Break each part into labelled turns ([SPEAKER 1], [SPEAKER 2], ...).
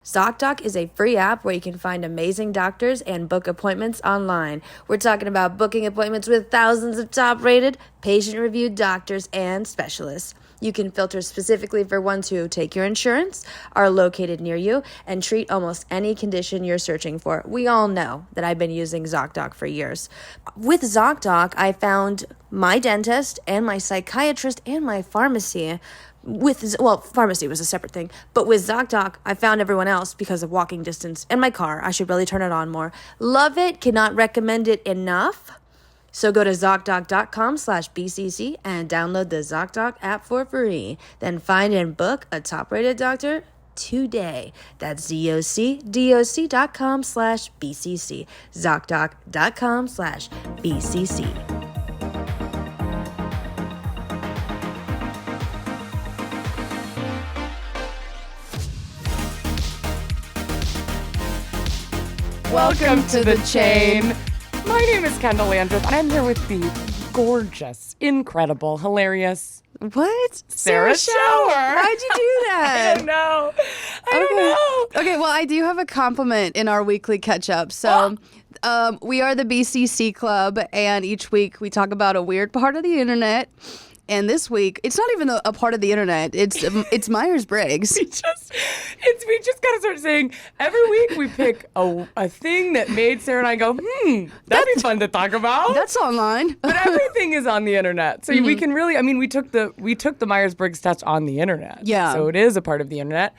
[SPEAKER 1] ZocDoc is a free app where you can find amazing doctors and book appointments online. We're talking about booking appointments with thousands of top-rated, patient-reviewed doctors and specialists. You can filter specifically for ones who take your insurance, are located near you, and treat almost any condition you're searching for. We all know that I've been using ZocDoc for years. With ZocDoc, I found my dentist and my psychiatrist and my pharmacy. Pharmacy was a separate thing, but with ZocDoc, I found everyone else because of walking distance and my car. I should really turn it on more. Love it, cannot recommend it enough. So go to ZocDoc.com/BCC and download the ZocDoc app for free. Then find and book a top-rated doctor today. That's ZocDoc.com/BCC. ZocDoc.com/BCC.
[SPEAKER 2] Welcome to the chain. My name is Kendahl, and I'm here with the gorgeous, incredible, hilarious...
[SPEAKER 3] What?
[SPEAKER 2] Sarah Shower.
[SPEAKER 3] Why'd you do that?
[SPEAKER 2] I don't know. I don't know.
[SPEAKER 3] Okay, well, I do have a compliment in our weekly catch-up. So we are the BCC Club, and each week we talk about a weird part of the internet. And this week, it's not even a part of the internet. It's Myers Briggs.
[SPEAKER 2] We just gotta start saying every week we pick a thing that made Sarah and I go, that'd be fun to talk about.
[SPEAKER 3] That's online.
[SPEAKER 2] But everything is on the internet, so we can really. I mean, we took the Myers Briggs test on the internet.
[SPEAKER 3] Yeah.
[SPEAKER 2] So it is a part of the internet.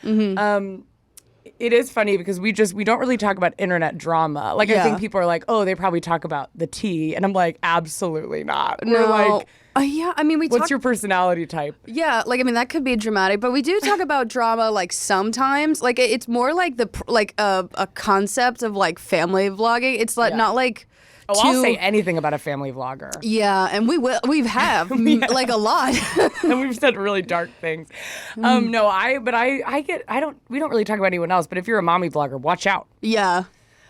[SPEAKER 2] It is funny because we don't really talk about internet drama. Like I think people are like, oh, they probably talk about the tea, and I'm like, absolutely not. We're like.
[SPEAKER 3] Yeah, I mean,
[SPEAKER 2] what's your personality type?
[SPEAKER 3] Yeah, that could be dramatic, but we do talk about drama like sometimes. Like it's more like a concept of like family vlogging. It's like not like.
[SPEAKER 2] Oh, I'll say anything about a famwe vlogger.
[SPEAKER 3] Yeah, and we have like a lot,
[SPEAKER 2] and we've said really dark things. We don't really talk about anyone else. But if you're a mommy vlogger, watch out.
[SPEAKER 3] Yeah,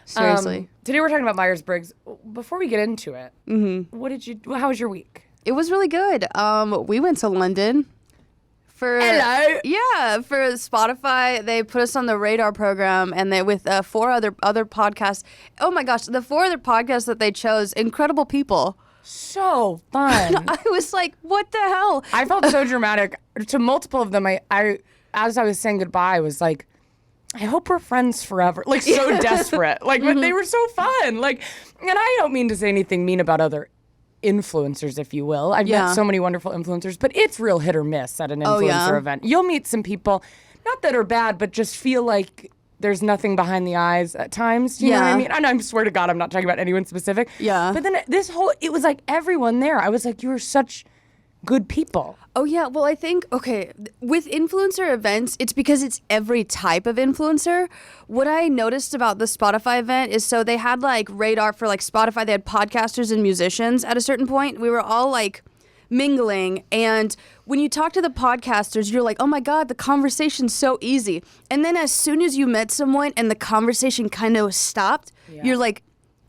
[SPEAKER 3] seriously.
[SPEAKER 2] Today we're talking about Myers Briggs. Before we get into it, how was your week?
[SPEAKER 3] It was really good. We went to London for Spotify. They put us on the radar program, and they with 4 other podcasts. Oh my gosh, the 4 other podcasts that they chose, incredible people.
[SPEAKER 2] So fun.
[SPEAKER 3] I was like, what the hell?
[SPEAKER 2] I felt so dramatic. To multiple of them, I as I was saying goodbye, I was like, I hope we're friends forever. Like so desperate. Like but they were so fun. Like, and I don't mean to say anything mean about other influencers, if you will. I've met so many wonderful influencers, but it's real hit or miss at an influencer event. You'll meet some people, not that are bad, but just feel like there's nothing behind the eyes at times. You know what I mean? And I swear to God, I'm not talking about anyone specific. Yeah. But then it was like everyone there. I was like, you are such good people.
[SPEAKER 3] Oh, yeah. Well, I think, with influencer events, it's because it's every type of influencer. What I noticed about the Spotify event is so they had like radar for like Spotify. They had podcasters and musicians at a certain point. We were all like mingling. And when you talk to the podcasters, you're like, oh my God, the conversation's so easy. And then as soon as you met someone and the conversation kind of stopped, you're like,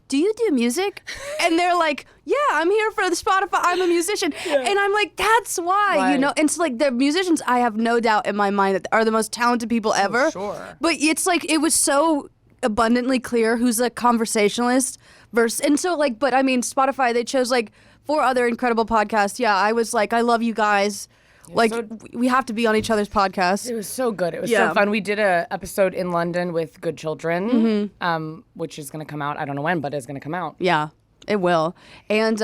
[SPEAKER 3] do you do music? And they're like, yeah, I'm here for the Spotify. I'm a musician. And I'm like, that's why, you know? And it's like the musicians, I have no doubt in my mind that are the most talented people ever.
[SPEAKER 2] Sure.
[SPEAKER 3] But it's like, it was so abundantly clear who's a conversationalist versus, and so like, but I mean, Spotify, they chose like 4 other incredible podcasts. Yeah, I was like, I love you guys. Like, we have to be on each other's podcasts.
[SPEAKER 2] It was so good. It was so fun. We did an episode in London with Good Children, which is going to come out. I don't know when, but it's going to come out.
[SPEAKER 3] Yeah, it will. And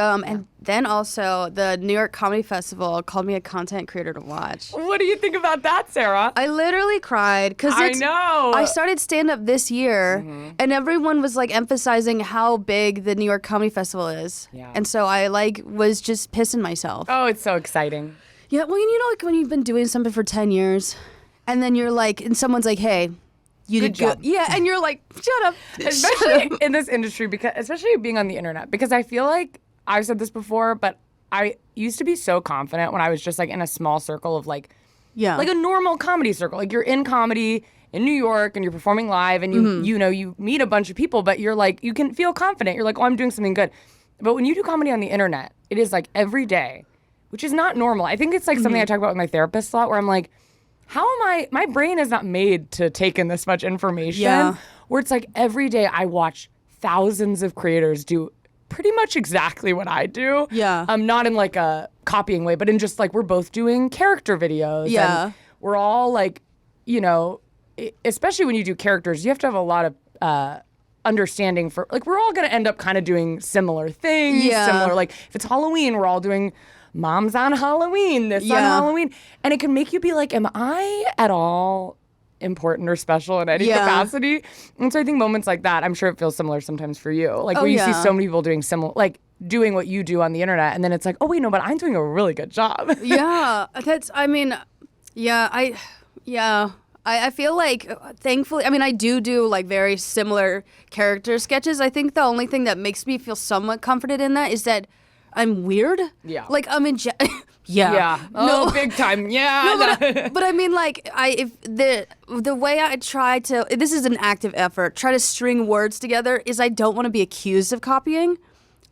[SPEAKER 3] then also the New York Comedy Festival called me a content creator to watch.
[SPEAKER 2] What do you think about that, Sarah?
[SPEAKER 3] I literally cried because
[SPEAKER 2] I know.
[SPEAKER 3] I started stand-up this year, and everyone was like emphasizing how big the New York Comedy Festival is. Yeah. And so I like was just pissing myself.
[SPEAKER 2] Oh, it's so exciting.
[SPEAKER 3] Yeah, well, you know, like when you've been doing something for 10 years, and then you're like, and someone's like, hey, you did good. Yeah, and you're like, shut up.
[SPEAKER 2] Especially in this industry, especially being on the internet, because I feel like, I've said this before, but I used to be so confident when I was just like in a small circle of like a normal comedy circle. Like you're in comedy in New York and you're performing live and you meet a bunch of people, but you're like, you can feel confident. You're like, oh, I'm doing something good. But when you do comedy on the internet, it is like every day, which is not normal. I think it's like something I talk about with my therapist a lot where I'm like, how am my brain is not made to take in this much information.
[SPEAKER 3] Yeah.
[SPEAKER 2] Where it's like every day I watch thousands of creators do pretty much exactly what I do.
[SPEAKER 3] Yeah.
[SPEAKER 2] Not in like a copying way, but in just like we're both doing character videos.
[SPEAKER 3] Yeah.
[SPEAKER 2] And we're all like, you know, especially when you do characters, you have to have a lot of understanding for, like, we're all going to end up kind of doing similar things.
[SPEAKER 3] Yeah.
[SPEAKER 2] Similar, like if it's Halloween, we're all doing Mom's on Halloween, this on
[SPEAKER 3] Yeah.
[SPEAKER 2] Halloween. And it can make you be like, am I at all important or special in any
[SPEAKER 3] Yeah.
[SPEAKER 2] capacity? And so I think moments like that, I'm sure it feels similar sometimes for you. Like
[SPEAKER 3] Oh,
[SPEAKER 2] where you see
[SPEAKER 3] yeah.
[SPEAKER 2] so many people doing similar, like doing what you do on the internet. And then it's like, oh, wait, no, but I'm doing a really good job.
[SPEAKER 3] Yeah, I feel like, thankfully, I mean, I do like very similar character sketches. I think the only thing that makes me feel somewhat comforted in that is that I'm weird.
[SPEAKER 2] Yeah.
[SPEAKER 3] Like, I'm in, yeah.
[SPEAKER 2] Yeah. Oh, big time. Yeah.
[SPEAKER 3] But I mean, like, if the way I try to, this is an active effort, try to string words together is I don't want to be accused of copying.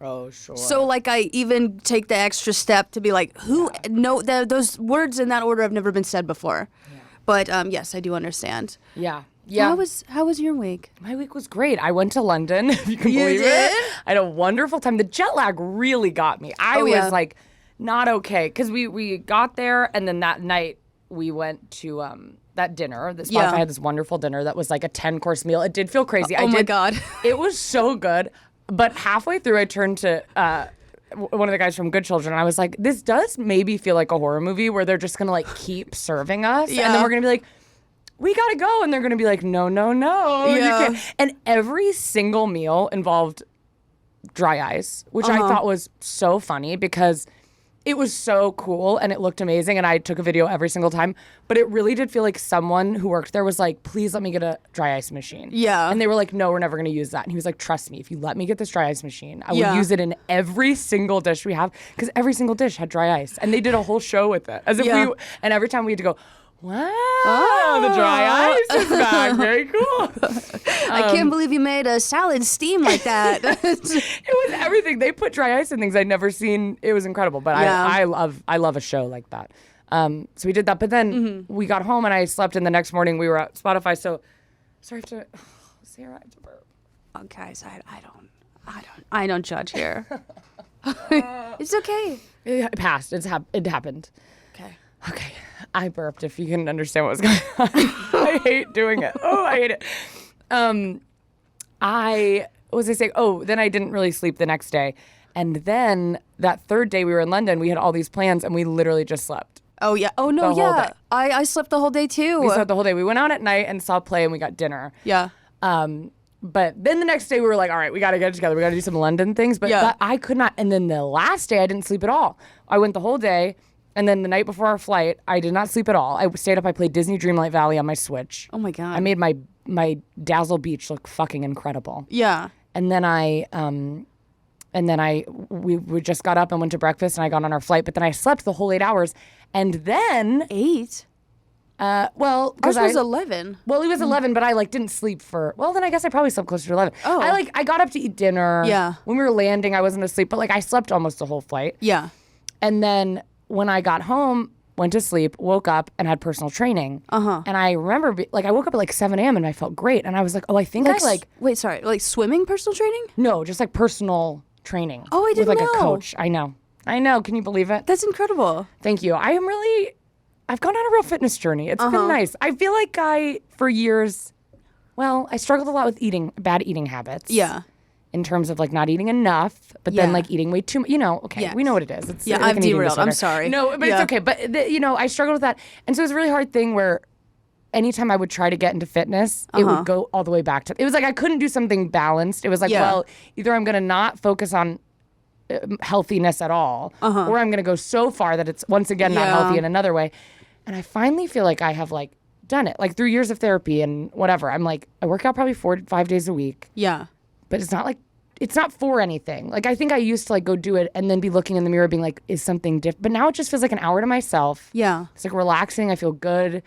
[SPEAKER 2] Oh, sure.
[SPEAKER 3] So, like, I even take the extra step to be like, those words in that order have never been said before. Yeah. But yes, I do understand.
[SPEAKER 2] Yeah. Yeah.
[SPEAKER 3] How was your week?
[SPEAKER 2] My week was great. I went to London, if you can
[SPEAKER 3] You
[SPEAKER 2] believe
[SPEAKER 3] did?
[SPEAKER 2] it. I had a wonderful time. The jet lag really got me. I was
[SPEAKER 3] yeah.
[SPEAKER 2] like not okay because we got there and then that night we went to that dinner. Spotify
[SPEAKER 3] Yeah.
[SPEAKER 2] had this wonderful dinner that was like a 10-course meal. It did feel crazy.
[SPEAKER 3] Oh my God.
[SPEAKER 2] It was so good. But halfway through, I turned to one of the guys from Good Children, and I was like, this does maybe feel like a horror movie where they're just going to like keep serving us.
[SPEAKER 3] Yeah.
[SPEAKER 2] And then we're going to be like, we got to go. And they're going to be like, no.
[SPEAKER 3] Yeah.
[SPEAKER 2] You can't. And every single meal involved dry ice, which I thought was so funny because it was so cool and it looked amazing. And I took a video every single time. But it really did feel like someone who worked there was like, please let me get a dry ice machine.
[SPEAKER 3] Yeah.
[SPEAKER 2] And they were like, no, we're never going to use that. And he was like, trust me, if you let me get this dry ice machine, I
[SPEAKER 3] Yeah.
[SPEAKER 2] would use it in every single dish we have because every single dish had dry ice. And they did a whole show with it. As if
[SPEAKER 3] Yeah.
[SPEAKER 2] and every time we had to go, wow, the dry ice is back. Very cool.
[SPEAKER 3] I can't believe you made a salad steam like that.
[SPEAKER 2] It was everything. They put dry ice in things I'd never seen. It was incredible. But
[SPEAKER 3] Yeah.
[SPEAKER 2] I love a show like that. So we did that. But then we got home and I slept. And the next morning we were at Spotify. So sorry, Sarah, I have to burp.
[SPEAKER 3] Oh, guys, I don't judge here. It's okay.
[SPEAKER 2] It passed. It happened.
[SPEAKER 3] Okay.
[SPEAKER 2] I burped if you can understand what was going on. I hate doing it. Oh, I hate it. What was I saying? Oh, then I didn't really sleep the next day. And then that third day we were in London, we had all these plans and we literally just slept.
[SPEAKER 3] Oh yeah. Oh no.
[SPEAKER 2] The whole
[SPEAKER 3] Yeah.
[SPEAKER 2] day.
[SPEAKER 3] I slept the whole day too.
[SPEAKER 2] We slept the whole day. We went out at night and saw a play and we got dinner.
[SPEAKER 3] Yeah.
[SPEAKER 2] But then the next day we were like, all right, we got to get it together. We got to do some London things. But
[SPEAKER 3] Yeah.
[SPEAKER 2] I could not. And then the last day I didn't sleep at all. I went the whole day. And then the night before our flight, I did not sleep at all. I stayed up. I played Disney Dreamlight Valley on my Switch.
[SPEAKER 3] Oh my God.
[SPEAKER 2] I made my Dazzle Beach look fucking incredible.
[SPEAKER 3] Yeah.
[SPEAKER 2] And then we just got up and went to breakfast and I got on our flight. But then I slept the whole 8 hours. And then
[SPEAKER 3] 8.
[SPEAKER 2] well,
[SPEAKER 3] Ours
[SPEAKER 2] because
[SPEAKER 3] was 11.
[SPEAKER 2] Well, it was 11, but I didn't sleep for. Well, then I guess I probably slept closer to 11.
[SPEAKER 3] Oh.
[SPEAKER 2] I got up to eat dinner.
[SPEAKER 3] Yeah.
[SPEAKER 2] When we were landing, I wasn't asleep, but I slept almost the whole flight.
[SPEAKER 3] Yeah.
[SPEAKER 2] And then when I got home, went to sleep, woke up, and had personal training. And I remember, I woke up at 7 a.m. and I felt great. And I was like, oh, I think
[SPEAKER 3] Wait, sorry. Like swimming personal training?
[SPEAKER 2] no, just personal training.
[SPEAKER 3] Oh, I didn't
[SPEAKER 2] with a
[SPEAKER 3] know.
[SPEAKER 2] coach. I know. Can you believe it?
[SPEAKER 3] That's incredible.
[SPEAKER 2] Thank you. I've gone on a real fitness journey. It's been nice. I feel like for years, I struggled a lot with bad eating habits.
[SPEAKER 3] Yeah.
[SPEAKER 2] In terms of not eating enough, but then
[SPEAKER 3] Yeah.
[SPEAKER 2] eating way too much. Okay,
[SPEAKER 3] Yes.
[SPEAKER 2] we know what it is. It's
[SPEAKER 3] Yeah,
[SPEAKER 2] like
[SPEAKER 3] I've
[SPEAKER 2] an eating
[SPEAKER 3] derailed. I'm
[SPEAKER 2] disorder.
[SPEAKER 3] sorry.
[SPEAKER 2] No, but
[SPEAKER 3] Yeah.
[SPEAKER 2] it's okay. But I struggled with that, and so it was a really hard thing where anytime I would try to get into fitness, it would go all the way back to. It was I couldn't do something balanced. It was
[SPEAKER 3] Yeah.
[SPEAKER 2] either I'm going to not focus on healthiness at all, or I'm going to go so far that it's once again not
[SPEAKER 3] Yeah.
[SPEAKER 2] healthy in another way. And I finally feel like I have done it through years of therapy and whatever. I'm I work out probably 4 to 5 days a week,
[SPEAKER 3] Yeah.
[SPEAKER 2] but it's not it's not for anything. I think I used to go do it and then be looking in the mirror being is something different. But now it just feels like an hour to myself.
[SPEAKER 3] Yeah.
[SPEAKER 2] It's relaxing. I feel good.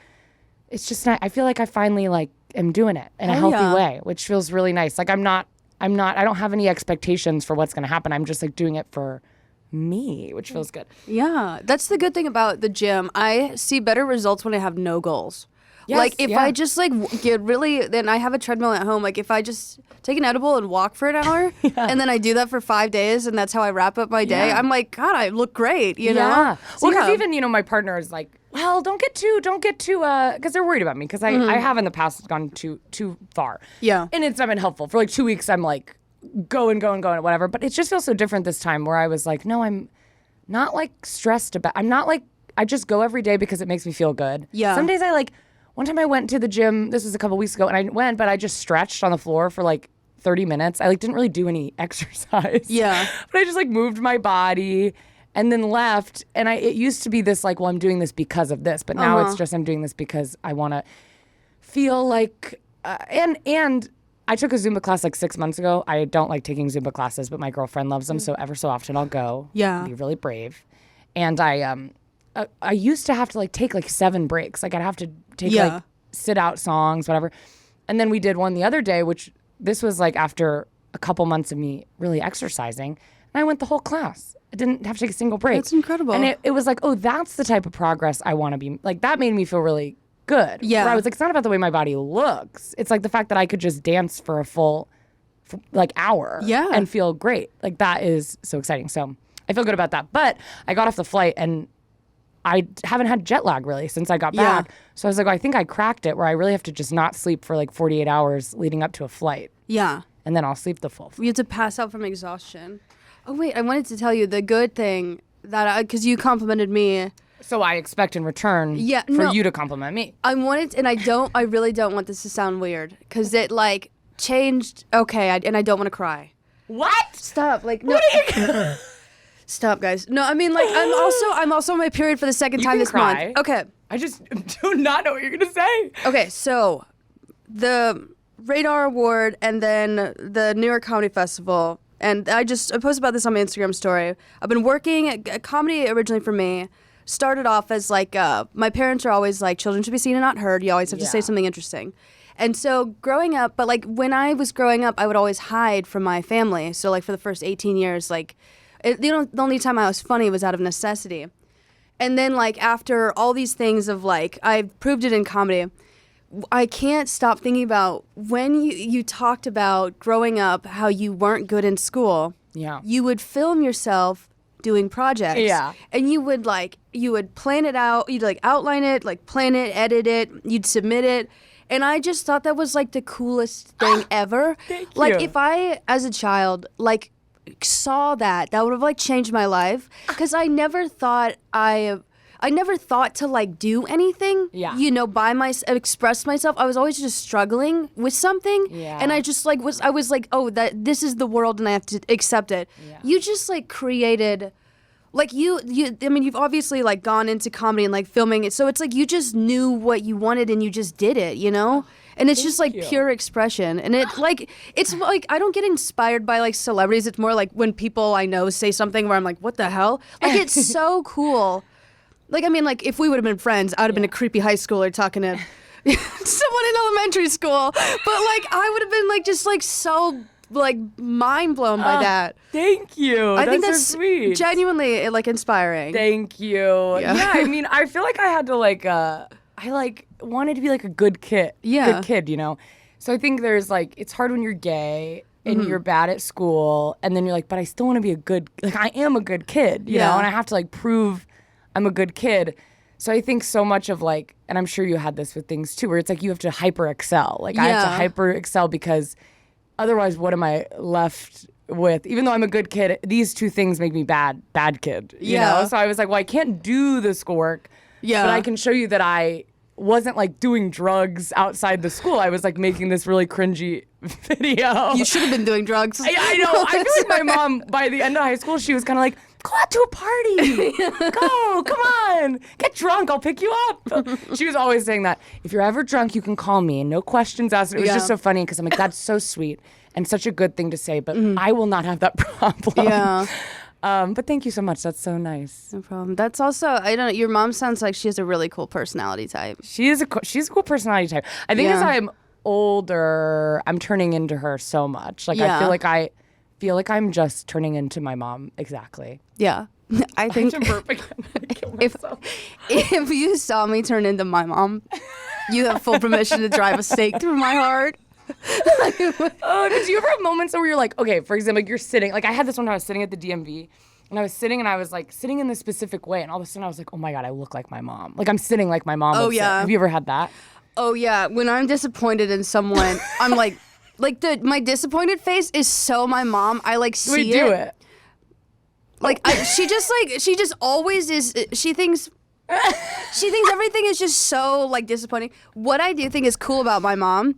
[SPEAKER 2] It's just not, I feel like I finally am doing it in a
[SPEAKER 3] Hell
[SPEAKER 2] healthy
[SPEAKER 3] yeah.
[SPEAKER 2] way, which feels really nice. I don't have any expectations for what's going to happen. I'm just doing it for me, which feels good.
[SPEAKER 3] Yeah, that's the good thing about the gym. I see better results when I have no goals.
[SPEAKER 2] Yes,
[SPEAKER 3] like if
[SPEAKER 2] yeah.
[SPEAKER 3] I just like get really, then I have a treadmill at home. Like if I just take an edible and walk for an hour, and then I do that for 5 days, and that's how I wrap up my day.
[SPEAKER 2] Yeah.
[SPEAKER 3] I'm like, God, I look great, you know?
[SPEAKER 2] Yeah.
[SPEAKER 3] So,
[SPEAKER 2] Well, because
[SPEAKER 3] yeah.
[SPEAKER 2] even, my partner is like, well, don't get too, because they're worried about me, because I have in the past gone too far.
[SPEAKER 3] Yeah.
[SPEAKER 2] And it's not been helpful. For like 2 weeks, I'm like going, whatever. But it just feels so different this time where I was like, no, I'm not like stressed about, I'm not like, I just go every day because it makes me feel good.
[SPEAKER 3] Yeah.
[SPEAKER 2] Some days one time I went to the gym, this was a couple weeks ago, and I went, but I just stretched on the floor for like 30 minutes. I didn't really do any exercise.
[SPEAKER 3] Yeah.
[SPEAKER 2] But I just moved my body and then left. And it used to be this well, I'm doing this because of this, but now it's just I'm doing this because I want to feel like and I took a Zumba class 6 months ago. I don't like taking Zumba classes, but my girlfriend loves them, so ever so often I'll go.
[SPEAKER 3] Yeah.
[SPEAKER 2] Be really brave. And I used to have to take 7 breaks. I'd have to take sit out songs, whatever. And then we did one the other day, which this was after a couple months of me really exercising, and I went the whole class. I didn't have to take a single break.
[SPEAKER 3] That's incredible.
[SPEAKER 2] And it was oh, that's the type of progress I want to be. That made me feel really good.
[SPEAKER 3] Yeah.
[SPEAKER 2] Where I was it's not about the way my body looks. It's the fact that I could just dance for a full hour
[SPEAKER 3] Yeah.
[SPEAKER 2] and feel great. That is so exciting. So I feel good about that. But I got off the flight and I haven't had jet lag really since I got
[SPEAKER 3] Yeah.
[SPEAKER 2] back. So I was I think I cracked it where I really have to just not sleep for 48 hours leading up to a flight.
[SPEAKER 3] Yeah.
[SPEAKER 2] And then I'll sleep the full flight.
[SPEAKER 3] You have to pass out from exhaustion. Oh, wait, I wanted to tell you the good thing that because you complimented me.
[SPEAKER 2] So I expect in return
[SPEAKER 3] Yeah,
[SPEAKER 2] for
[SPEAKER 3] no.
[SPEAKER 2] you to compliment me.
[SPEAKER 3] I wanted, and I really don't want this to sound weird because it changed. Okay, and I don't want to cry.
[SPEAKER 2] What?
[SPEAKER 3] Stop, no. Stop, guys. No, I mean, I'm also on my period for the second time
[SPEAKER 2] can
[SPEAKER 3] this
[SPEAKER 2] cry.
[SPEAKER 3] month. Okay.
[SPEAKER 2] I just do not know what you're gonna say.
[SPEAKER 3] Okay, so the Radar Award and then the New York Comedy Festival, and I posted about this on my Instagram story. I've been working at comedy originally for me. Started off as my parents are always children should be seen and not heard. You always have to say
[SPEAKER 2] Yeah.
[SPEAKER 3] something interesting. And so growing up, but when I was growing up, I would always hide from my family. So for the first 18 years, the only time I was funny was out of necessity. And then after all these things of I proved it in comedy, I can't stop thinking about when you talked about growing up, how you weren't good in school.
[SPEAKER 2] Yeah.
[SPEAKER 3] You would film yourself doing projects.
[SPEAKER 2] Yeah.
[SPEAKER 3] And you would plan it out, you'd outline it, plan it, edit it, you'd submit it. And I just thought that was the coolest thing ever.
[SPEAKER 2] Thank you.
[SPEAKER 3] If I as a child saw that would have changed my life because I never thought to do anything.
[SPEAKER 2] Yeah.
[SPEAKER 3] Express myself. I was always just struggling with something.
[SPEAKER 2] Yeah.
[SPEAKER 3] And I just oh, that this is the world and I have to accept it.
[SPEAKER 2] Yeah.
[SPEAKER 3] You just created you've obviously gone into comedy and filming it. So it's you just knew what you wanted and you just did it, And it's just
[SPEAKER 2] you.
[SPEAKER 3] pure expression. And it's I don't get inspired by celebrities. It's more when people I know say something where I'm what the hell? It's so cool. If we would have been friends, I would have been a creepy high schooler talking to someone in elementary school. But I would have been just so mind blown by that.
[SPEAKER 2] Thank you.
[SPEAKER 3] I think that's
[SPEAKER 2] so sweet.
[SPEAKER 3] genuinely inspiring.
[SPEAKER 2] Thank you. Yeah. I mean, I feel I had to I wanted to be a good kid.
[SPEAKER 3] Yeah.
[SPEAKER 2] Good kid, So I think there's it's hard when you're gay and you're bad at school and then you're but I still want to be a good I am a good kid, you know, and I have to prove I'm a good kid. So I think so much of and I'm sure you had this with things too, where it's you have to hyper excel. I have to hyper excel because otherwise what am I left with? Even though I'm a good kid, these two things make me bad kid. You know? So I was well, I can't do the schoolwork.
[SPEAKER 3] Yeah.
[SPEAKER 2] But I can show you that I wasn't doing drugs outside the school. I was making this really cringy video.
[SPEAKER 3] You should have been doing drugs.
[SPEAKER 2] I know. I feel my mom, by the end of high school, she was kind of go out to a party. Go, come on. Get drunk. I'll pick you up. She was always saying that. If you're ever drunk, you can call me and no questions asked. It was just so funny because I'm that's so sweet and such a good thing to say, but I will not have that problem.
[SPEAKER 3] Yeah.
[SPEAKER 2] But thank you so much. That's so nice.
[SPEAKER 3] No problem. That's also, I don't know, your mom sounds like she has a really cool personality type.
[SPEAKER 2] She's a cool personality type. I think as I'm older, I'm turning into her so much. I feel feel like I'm just turning into my mom exactly.
[SPEAKER 3] Yeah. I think
[SPEAKER 2] I'm burping.
[SPEAKER 3] if you saw me turn into my mom, you have full permission to drive a stake through my heart.
[SPEAKER 2] But do you ever have moments where you're like, okay, for example, like you're sitting, like I had this one when I was sitting at the DMV, and I was sitting and I was like sitting in this specific way, and all of a sudden I was like, oh my God, I look like my mom. Like I'm sitting like my mom would sit. Have you ever had that?
[SPEAKER 3] Oh yeah, when I'm disappointed in someone, I'm like my disappointed face is so my mom. I like see
[SPEAKER 2] We do it.
[SPEAKER 3] Like she just always is. She thinks everything is just so like disappointing. What I do think is cool about my mom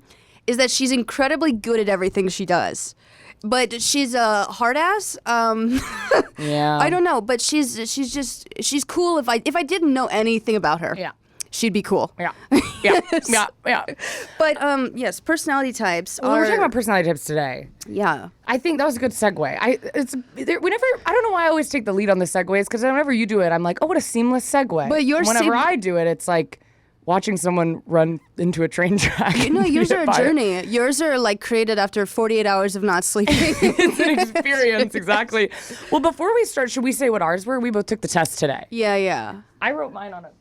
[SPEAKER 3] is that she's incredibly good at everything she does, but she's a hard ass.
[SPEAKER 2] Yeah.
[SPEAKER 3] I don't know, but she's cool. If I didn't know anything about her,
[SPEAKER 2] Yeah.
[SPEAKER 3] she'd be cool.
[SPEAKER 2] Yeah. Yeah.
[SPEAKER 3] But yes, personality types
[SPEAKER 2] Well,
[SPEAKER 3] are.
[SPEAKER 2] we're talking about personality types today.
[SPEAKER 3] Yeah.
[SPEAKER 2] I think that was a good segue. I don't know why I always take the lead on the segues, because whenever you do it, I'm like, oh, what a seamless segue.
[SPEAKER 3] But yours
[SPEAKER 2] whenever I do it, it's like watching someone run into a train track.
[SPEAKER 3] Yours are a journey. Yours are like created after 48 hours of not sleeping.
[SPEAKER 2] It's an experience, exactly. Well, before we start, should we say what ours were? We both took the test today.
[SPEAKER 3] Yeah.
[SPEAKER 2] I wrote mine on it.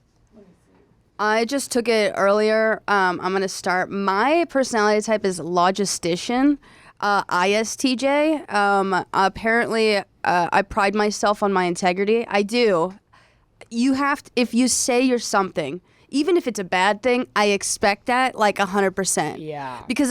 [SPEAKER 3] I just took it earlier. I'm going to start. My personality type is logistician, ISTJ. Apparently, I pride myself on my integrity. I do. You have to, if you say you're something, even if it's a bad thing, I expect that like 100%.
[SPEAKER 2] Yeah.
[SPEAKER 3] Because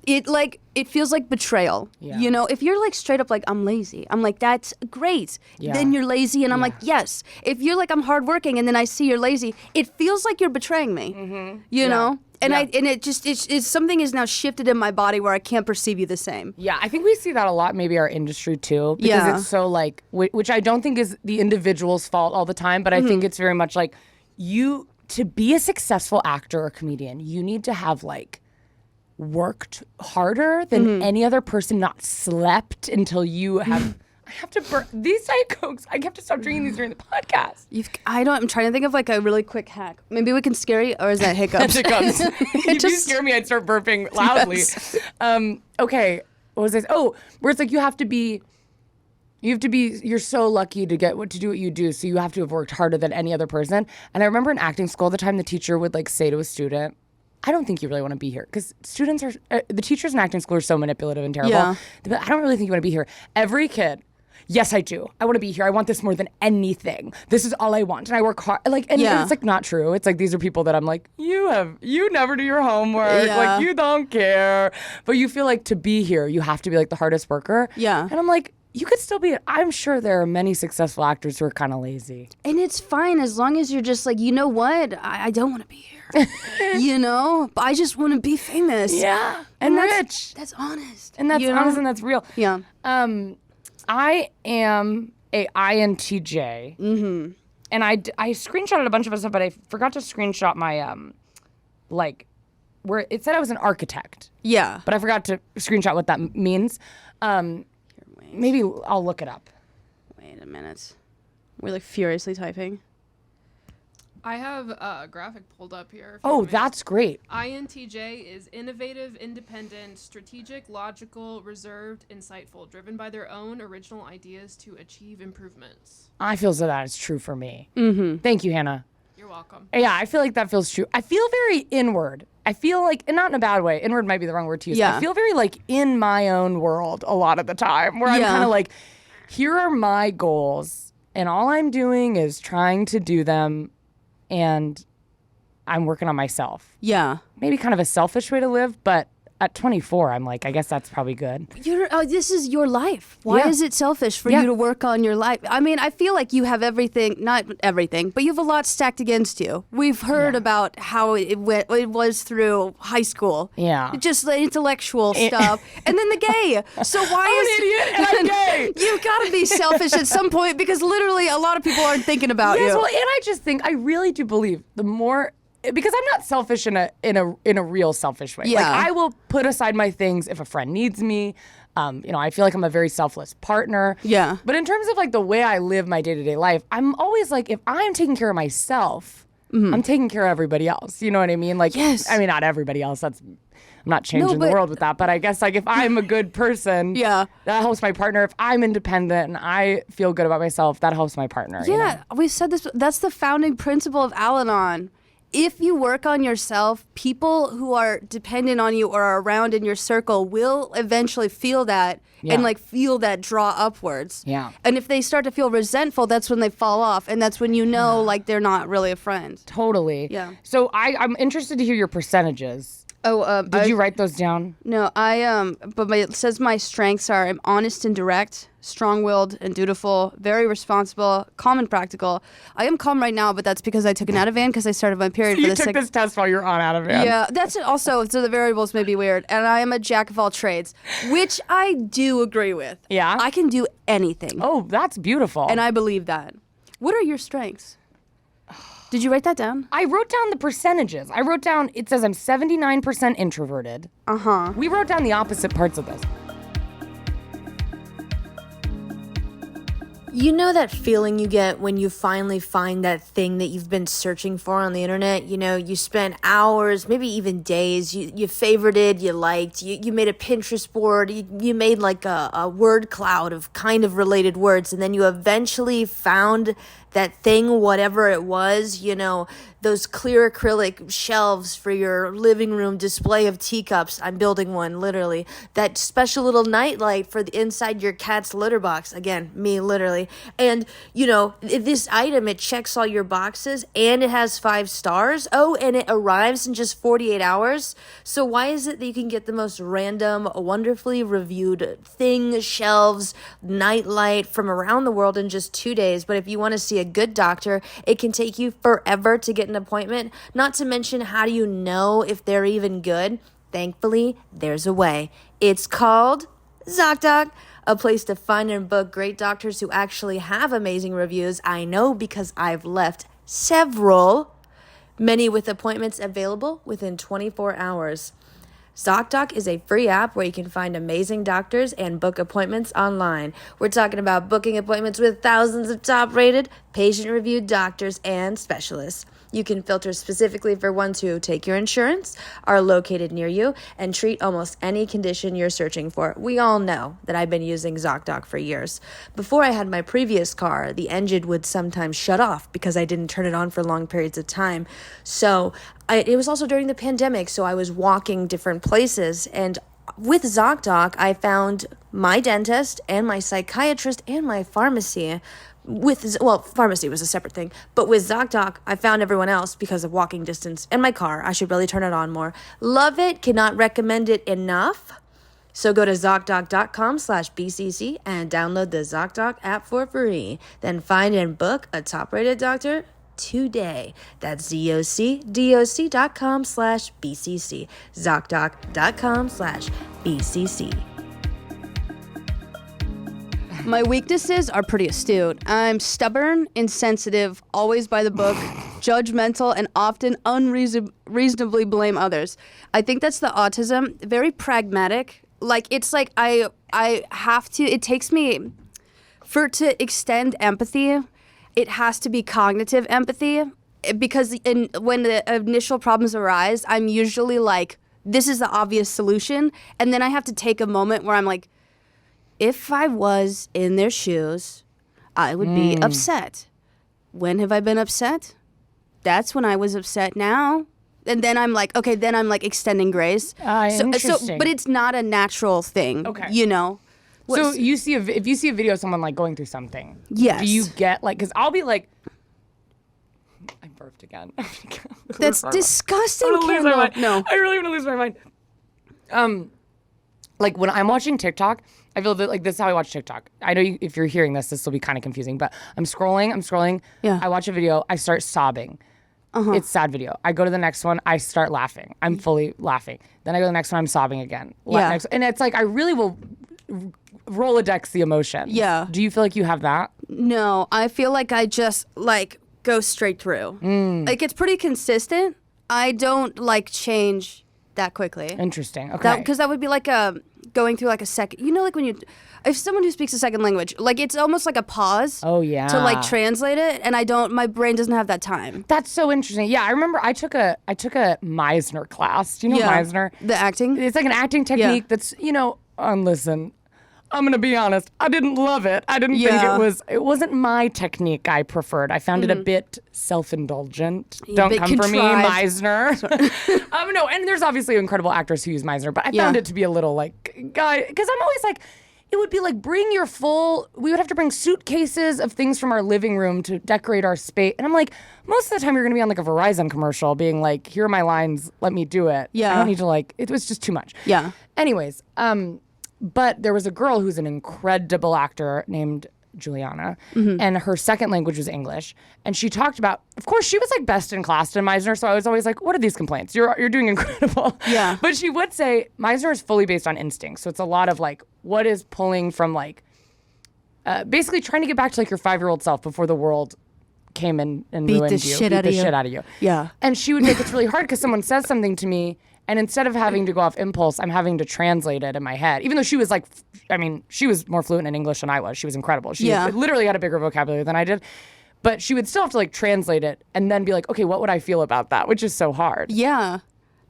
[SPEAKER 3] it feels like betrayal.
[SPEAKER 2] Yeah.
[SPEAKER 3] You know, if you're like straight up like, I'm lazy, I'm like, that's great.
[SPEAKER 2] Yeah.
[SPEAKER 3] Then you're lazy, and I'm like, yes. If you're like, I'm hardworking, and then I see you're lazy, it feels like you're betraying me. Mm-hmm. You know? And it's something is now shifted in my body where I can't perceive you the same.
[SPEAKER 2] Yeah, I think we see that a lot, maybe our industry too, because it's so like, which I don't think is the individual's fault all the time, but I think it's very much like to be a successful actor or comedian, you need to have like worked harder than any other person, not slept until you have. I have to burn these Diet Cokes. I have to stop drinking these during the podcast.
[SPEAKER 3] I'm trying to think of like a really quick hack. Maybe we can scare you, or is that hiccups?
[SPEAKER 2] Hiccups. If you scare me, I'd start burping loudly.
[SPEAKER 3] Yes.
[SPEAKER 2] Okay, what was this? Oh, where it's like you're so lucky to do what you do, so you have to have worked harder than any other person. And I remember in acting school, the time the teacher would like say to a student, I don't think you really want to be here, because students are, the teachers in acting school are so manipulative and terrible.
[SPEAKER 3] Yeah.
[SPEAKER 2] But I don't really think you want to be here. Every kid, yes, I do. I want to be here. I want this more than anything. This is all I want. And I work hard. Like, and it's like not true. It's like, these are people that I'm like, you never do your homework.
[SPEAKER 3] Yeah.
[SPEAKER 2] Like, you don't care. But you feel like to be here, you have to be like the hardest worker.
[SPEAKER 3] Yeah.
[SPEAKER 2] And I'm like, you could still be, I'm sure there are many successful actors who are kind of lazy.
[SPEAKER 3] And it's fine as long as you're just like, you know what? I don't want to be here. You know? I just want to be famous.
[SPEAKER 2] Yeah. And rich.
[SPEAKER 3] That's honest.
[SPEAKER 2] And that's honest and that's real.
[SPEAKER 3] Yeah.
[SPEAKER 2] I am a INTJ. Mm-hmm. And I screenshotted a bunch of stuff, but I forgot to screenshot my, where it said I was an architect.
[SPEAKER 3] Yeah.
[SPEAKER 2] But I forgot to screenshot what that means. Maybe I'll look it up.
[SPEAKER 3] Wait a minute. We're like furiously typing.
[SPEAKER 4] I have a graphic pulled up here.
[SPEAKER 2] Oh, that's great.
[SPEAKER 4] INTJ is innovative, independent, strategic, logical, reserved, insightful, driven by their own original ideas to achieve improvements.
[SPEAKER 2] I feel so that is true for me. Mm-hmm. Thank you, Hannah.
[SPEAKER 4] You're welcome.
[SPEAKER 2] Yeah, I feel like that feels true. I feel very inward. I feel like, and not in a bad way, inward might be the wrong word to use.
[SPEAKER 3] Yeah.
[SPEAKER 2] I feel very like in my own world a lot of the time, where I'm kind of like, here are my goals, and all I'm doing is trying to do them, and I'm working on myself.
[SPEAKER 3] Yeah.
[SPEAKER 2] Maybe kind of a selfish way to live, but at 24, I'm like, I guess that's probably good.
[SPEAKER 3] This is your life. Why is it selfish for you to work on your life? I mean, I feel like you have everything, not everything, but you have a lot stacked against you. We've heard about how it was through high school.
[SPEAKER 2] Yeah.
[SPEAKER 3] Just the intellectual stuff. And then the gay. So why
[SPEAKER 2] I'm an idiot and I'm gay.
[SPEAKER 3] You've got to be selfish at some point, because literally a lot of people aren't thinking about you.
[SPEAKER 2] Well, and I just think, I really do believe the more, because I'm not selfish in a real selfish way.
[SPEAKER 3] Yeah.
[SPEAKER 2] Like, I will put aside my things if a friend needs me. I feel like I'm a very selfless partner.
[SPEAKER 3] Yeah.
[SPEAKER 2] But in terms of like the way I live my day-to-day life, I'm always like, if I'm taking care of myself, I'm taking care of everybody else. You know what I mean? Like,
[SPEAKER 3] Yes.
[SPEAKER 2] I mean, not everybody else. I'm not changing the
[SPEAKER 3] but-
[SPEAKER 2] world with that, but I guess like if I'm a good person,
[SPEAKER 3] Yeah.
[SPEAKER 2] that helps my partner. If I'm independent and I feel good about myself, that helps my partner. you know?
[SPEAKER 3] Yeah, we've said this. That's the founding principle of Al-Anon. If you work on yourself, people who are dependent on you or are around in your circle will eventually feel that
[SPEAKER 2] Yeah.
[SPEAKER 3] and like feel that draw upwards.
[SPEAKER 2] Yeah.
[SPEAKER 3] And if they start to feel resentful, that's when they fall off, and that's when you know like they're not really a friend.
[SPEAKER 2] Totally.
[SPEAKER 3] Yeah.
[SPEAKER 2] So I'm interested to hear your percentages.
[SPEAKER 3] Oh,
[SPEAKER 2] Did you write those down?
[SPEAKER 3] No, but it says my strengths are I'm honest and direct, strong-willed and dutiful, very responsible, calm and practical. I am calm right now, but that's because I took an Ativan because I started my period for
[SPEAKER 2] You
[SPEAKER 3] the
[SPEAKER 2] took this test while you're on Ativan.
[SPEAKER 3] Yeah, that's it also, so the variables may be weird. And I am a jack of all trades, which I do agree with.
[SPEAKER 2] Yeah?
[SPEAKER 3] I can do anything.
[SPEAKER 2] Oh, that's beautiful.
[SPEAKER 3] And I believe that. What are your strengths? Did you write that down?
[SPEAKER 2] I wrote down the percentages. I wrote down, it says I'm 79% introverted.
[SPEAKER 3] Uh-huh.
[SPEAKER 2] We wrote down the opposite parts of this.
[SPEAKER 1] You know that feeling you get when you finally find that thing that you've been searching for on the internet? You know, you spent hours, maybe even days, you favorited, you liked, you made a Pinterest board, you made like a word cloud of kind of related words, and then you eventually found that thing, whatever it was, you know, those clear acrylic shelves for your living room display of teacups. I'm building one, literally. That special little nightlight for the inside your cat's litter box. Again, me, literally. And, you know, this item, it checks all your boxes and it has 5 stars. Oh, and it arrives in just 48 hours. So why is it that you can get the most random, wonderfully reviewed thing, shelves, nightlight from around the world in just 2 days? But if you want to see a good doctor, it can take you forever to get an appointment. Not to mention, how do you know if they're even good? Thankfully, there's a way. It's called ZocDoc, a place to find and book great doctors who actually have amazing reviews. I know because I've left several, many with appointments available within 24 hours. ZocDoc is a free app where you can find amazing doctors and book appointments online. We're talking about booking appointments with thousands of top-rated, patient-reviewed doctors and specialists. You can filter specifically for ones who take your insurance, are located near you, and treat almost any condition you're searching for. We all know that I've been using ZocDoc for years. Before I had my previous car, the engine would sometimes shut off because I didn't turn it on for long periods of time. So it was also during the pandemic, so I was walking different places, and with ZocDoc, I found my dentist and my psychiatrist and my pharmacy. Pharmacy was a separate thing, but with ZocDoc, I found everyone else because of walking distance and my car. I should really turn it on more. Love it, cannot recommend it enough. So go to ZocDoc.com/BCC and download the ZocDoc app for free. Then find and book a top-rated doctor today. That's ZocDoc.com/BCC. ZocDoc.com/BCC.
[SPEAKER 3] My weaknesses are pretty astute. I'm stubborn, insensitive, always by the book, judgmental, and often unreasonably blame others. I think that's the autism. Very pragmatic. Like, it's like I have to, it takes me, to extend empathy, it has to be cognitive empathy. Because when the initial problems arise, I'm usually like, this is the obvious solution. And then I have to take a moment where I'm like, if I was in their shoes, I would be upset. When have I been upset? That's when I was upset now. And then I'm like, okay, then I'm like extending grace.
[SPEAKER 2] Interesting.
[SPEAKER 3] But it's not a natural thing, you know?
[SPEAKER 2] So if you see a video of someone like going through something,
[SPEAKER 3] yes.
[SPEAKER 2] Do you get like, because I'll be like, I burped again.
[SPEAKER 3] That's disgusting,
[SPEAKER 2] Kendahl.
[SPEAKER 3] No.
[SPEAKER 2] I really want to lose my mind. Like when I'm watching TikTok, I feel that like this is how I watch TikTok. I know if you're hearing this will be kind of confusing, but I'm scrolling.
[SPEAKER 3] Yeah.
[SPEAKER 2] I watch a video, I start sobbing. It's a sad video. I go to the next one, I start laughing. I'm fully laughing. Then I go to the next one, I'm sobbing again.
[SPEAKER 3] Yeah.
[SPEAKER 2] And it's like I really will Rolodex the emotion.
[SPEAKER 3] Yeah.
[SPEAKER 2] Do you feel like you have that?
[SPEAKER 3] No, I feel like I just like go straight through. Like it's pretty consistent. I don't like change that quickly.
[SPEAKER 2] Interesting. Okay.
[SPEAKER 3] Because that would be like going through like a second, like when if someone who speaks a second language, like it's almost like a pause.
[SPEAKER 2] Oh yeah.
[SPEAKER 3] To like translate it, and my brain doesn't have that time.
[SPEAKER 2] That's so interesting. Yeah, I remember I took a Meisner class. Do you know Meisner?
[SPEAKER 3] The acting?
[SPEAKER 2] It's like an acting technique that's, listen, I'm going to be honest. I didn't love it. I didn't think it wasn't my technique I preferred. I found it a bit self-indulgent. Don't come for me, Meisner. No, and there's obviously incredible actors who use Meisner, but I found it to be a little like, guy, because I'm always like, it would be like we would have to bring suitcases of things from our living room to decorate our space. And I'm like, most of the time you're going to be on like a Verizon commercial being like, here are my lines, let me do it.
[SPEAKER 3] Yeah.
[SPEAKER 2] I don't need to it was just too much.
[SPEAKER 3] Yeah.
[SPEAKER 2] Anyways, but there was a girl who's an incredible actor named Juliana, and her second language was English. And she talked about, of course, she was like best in class in Meisner, so I was always like, what are these complaints? You're doing incredible.
[SPEAKER 3] Yeah.
[SPEAKER 2] But she would say Meisner is fully based on instinct. So it's a lot of like, what is pulling from like, basically trying to get back to like your 5-year-old self before the world came and ruined you. Beat the shit out of you. Yeah. And she would make it's really hard because someone says something to me, and instead of having to go off impulse, I'm having to translate it in my head. Even though she was like, she was more fluent in English than I was. She was incredible. She literally had a bigger vocabulary than I did. But she would still have to like translate it and then be like, okay, what would I feel about that? Which is so hard.
[SPEAKER 3] Yeah.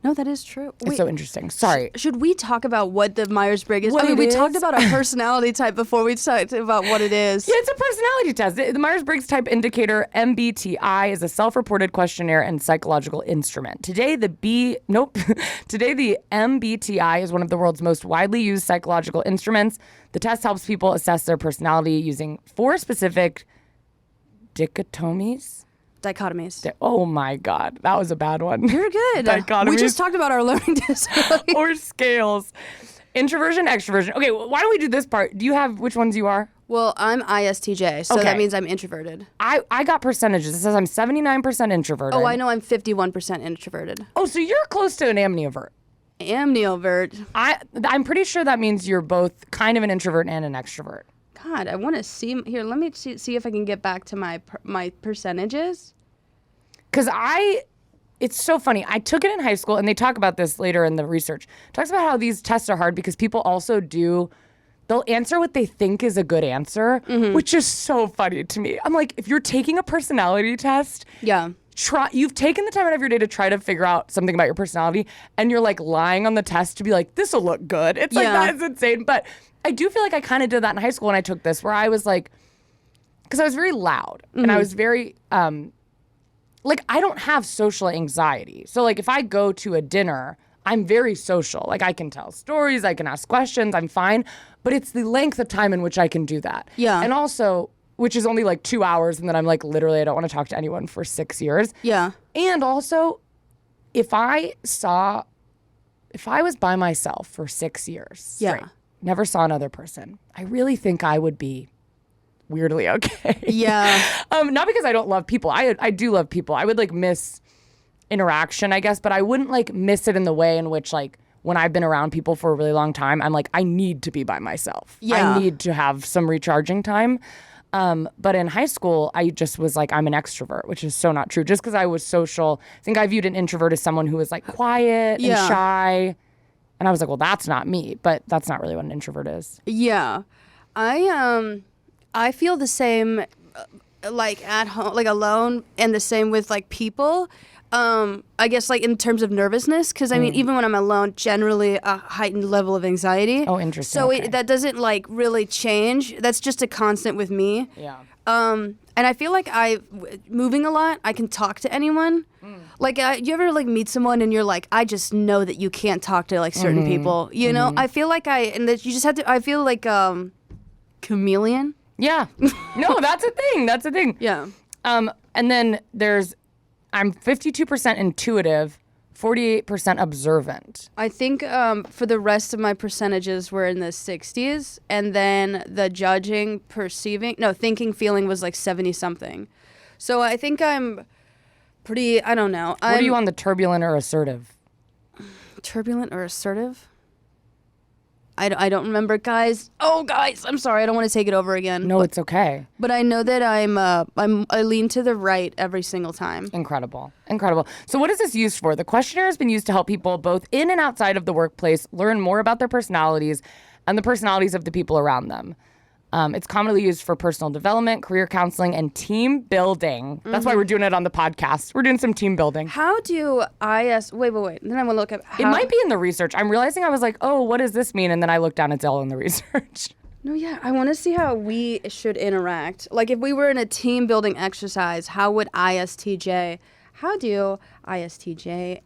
[SPEAKER 3] No, that is true.
[SPEAKER 2] It's so interesting. Sorry.
[SPEAKER 3] Should we talk about what the Myers Briggs is?
[SPEAKER 2] We
[SPEAKER 3] talked about a personality type before we talked about what it is.
[SPEAKER 2] Yeah, it's a personality test. The Myers Briggs Type Indicator, MBTI, is a self-reported questionnaire and psychological instrument. Today, the MBTI is one of the world's most widely used psychological instruments. The test helps people assess their personality using 4 specific dichotomies. Oh my God, that was a bad one.
[SPEAKER 3] You're good.
[SPEAKER 2] Dichotomies.
[SPEAKER 3] We just talked about our learning disability.
[SPEAKER 2] Or scales. Introversion, extroversion. Okay, why don't we do this part? Do you have which ones you are?
[SPEAKER 3] Well, I'm ISTJ, so that means I'm introverted.
[SPEAKER 2] I got percentages. It says I'm 79% introverted.
[SPEAKER 3] Oh, I know I'm 51% introverted.
[SPEAKER 2] Oh, so you're close to an amnivert.
[SPEAKER 3] Amnivert.
[SPEAKER 2] I'm pretty sure that means you're both kind of an introvert and an extrovert.
[SPEAKER 3] God, I want to see. Here, let me see if I can get back to my percentages.
[SPEAKER 2] Because it's so funny. I took it in high school, and they talk about this later in the research. It talks about how these tests are hard because people also they'll answer what they think is a good answer, which is so funny to me. I'm like, if you're taking a personality test, you've taken the time out of your day to try to figure out something about your personality, and you're like lying on the test to be like, this will look good. It's like, that's insane. But I do feel like I kind of did that in high school when I took this, where I was like, because I was very loud and I was very, like, I don't have social anxiety. So like if I go to a dinner, I'm very social. Like I can tell stories, I can ask questions, I'm fine. But it's the length of time in which I can do that. Yeah. And also, which is only like 2 hours, and then I'm like, literally, I don't want to talk to anyone for 6 years. Yeah. And also, if I was by myself for 6 years straight, never saw another person, I really think I would be weirdly okay. Yeah. Not because I don't love people. I do love people. I would like miss interaction, I guess, but I wouldn't like miss it in the way in which like when I've been around people for a really long time, I'm like, I need to be by myself. Yeah. I need to have some recharging time. But in high school, I just was like, I'm an extrovert, which is so not true. Just because I was social, I think I viewed an introvert as someone who was like quiet and shy. And I was like, well, that's not me. But that's not really what an introvert is.
[SPEAKER 3] Yeah. I feel the same, like at home, like alone, and the same with like people. I guess like in terms of nervousness, because I mean, even when I'm alone, generally a heightened level of anxiety.
[SPEAKER 2] Oh, interesting.
[SPEAKER 3] So
[SPEAKER 2] okay.
[SPEAKER 3] that doesn't like really change. That's just a constant with me. Yeah. And I feel like moving a lot, I can talk to anyone. Like, you ever like meet someone and you're like, I just know that you can't talk to like certain people. You know, I feel like that you just have to. I feel like chameleon.
[SPEAKER 2] Yeah. No, that's a thing. That's a thing. Yeah. And then I'm 52% intuitive, 48% observant.
[SPEAKER 3] I think for the rest of my percentages were in the 60s, and then the thinking, feeling was like 70-something. So I think I'm pretty, I don't know.
[SPEAKER 2] What are you on the turbulent or assertive?
[SPEAKER 3] Turbulent or assertive? I don't remember, guys. Oh, guys, I'm sorry. I don't want to take it over again.
[SPEAKER 2] No, it's okay.
[SPEAKER 3] But I know that I lean to the right every single time.
[SPEAKER 2] Incredible. So what is this used for? The questionnaire has been used to help people both in and outside of the workplace learn more about their personalities and the personalities of the people around them. It's commonly used for personal development, career counseling, and team building. That's why we're doing it on the podcast. We're doing some team building.
[SPEAKER 3] How do wait. Then I want to look at
[SPEAKER 2] It might be in the research. I'm realizing I was like, oh, what does this mean? And then I looked down, it's all in the research.
[SPEAKER 3] No, yeah. I want to see how we should interact. Like if we were in a team building exercise, how do ISTJ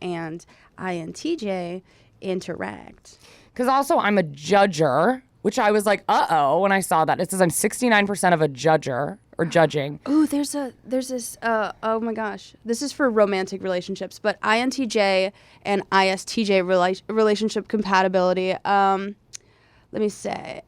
[SPEAKER 3] and INTJ interact?
[SPEAKER 2] Because also I'm a judger, which I was like, uh-oh, when I saw that. It says I'm 69% of a judger or judging.
[SPEAKER 3] Ooh, there's this, oh my gosh. This is for romantic relationships, but INTJ and ISTJ relationship compatibility. Let me say,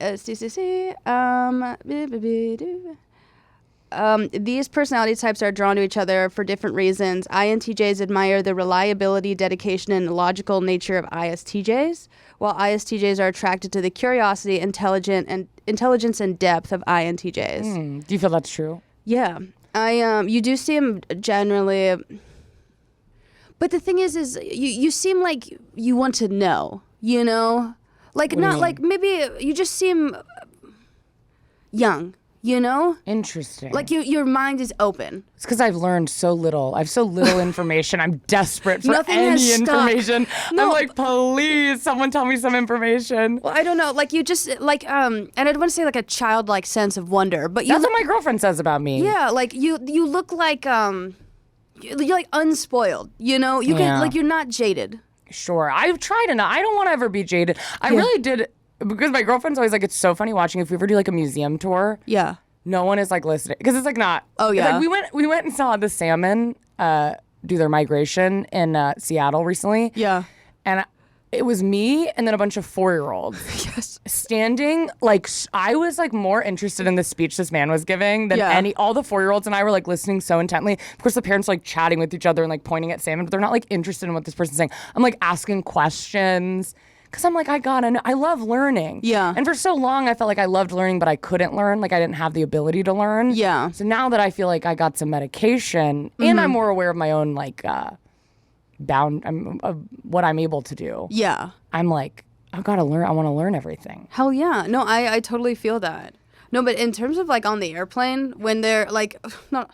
[SPEAKER 3] these personality types are drawn to each other for different reasons. INTJs admire the reliability, dedication, and logical nature of ISTJs, while ISTJs are attracted to the curiosity, intelligence, and depth of INTJs.
[SPEAKER 2] Do you feel that's true?
[SPEAKER 3] Yeah, you do seem generally, but the thing is you seem like you want to know, like not like maybe you just seem young.
[SPEAKER 2] Interesting.
[SPEAKER 3] Like your mind is open.
[SPEAKER 2] It's because I've learned so little. I have so little information. I'm desperate for
[SPEAKER 3] Nothing
[SPEAKER 2] any
[SPEAKER 3] has stuck.
[SPEAKER 2] information.
[SPEAKER 3] No,
[SPEAKER 2] I'm like, please, someone tell me some information.
[SPEAKER 3] Well, I don't know. Like you just like and I don't want to say like a childlike sense of wonder, but
[SPEAKER 2] That's what my girlfriend says about me.
[SPEAKER 3] yeah, like you look like you're like unspoiled. You can like you're not jaded.
[SPEAKER 2] Sure. I've tried to not. I don't want to ever be jaded. I really did. Because my girlfriend's always like, it's so funny watching if we ever do like a museum tour.
[SPEAKER 3] Yeah.
[SPEAKER 2] No one is like listening because it's like not.
[SPEAKER 3] Oh yeah.
[SPEAKER 2] Like we went and saw the salmon do their migration in Seattle recently.
[SPEAKER 3] Yeah.
[SPEAKER 2] And it was me and then a bunch of 4-year-olds.
[SPEAKER 3] Yes.
[SPEAKER 2] Standing like I was like more interested in the speech this man was giving than all the 4-year-olds, and I were like listening so intently. Of course, the parents were like chatting with each other and like pointing at salmon, but they're not like interested in what this person's saying. I'm like asking questions. Because I'm like, I gotta know. I love learning.
[SPEAKER 3] Yeah.
[SPEAKER 2] And for so long, I felt like I loved learning, but I couldn't learn. Like I didn't have the ability to learn.
[SPEAKER 3] Yeah.
[SPEAKER 2] So now that I feel like I got some medication and I'm more aware of my own like what I'm able to do.
[SPEAKER 3] Yeah.
[SPEAKER 2] I'm like, I gotta learn. I want to learn everything.
[SPEAKER 3] Hell yeah. No, I totally feel that. No, but in terms of like on the airplane when they're like, not.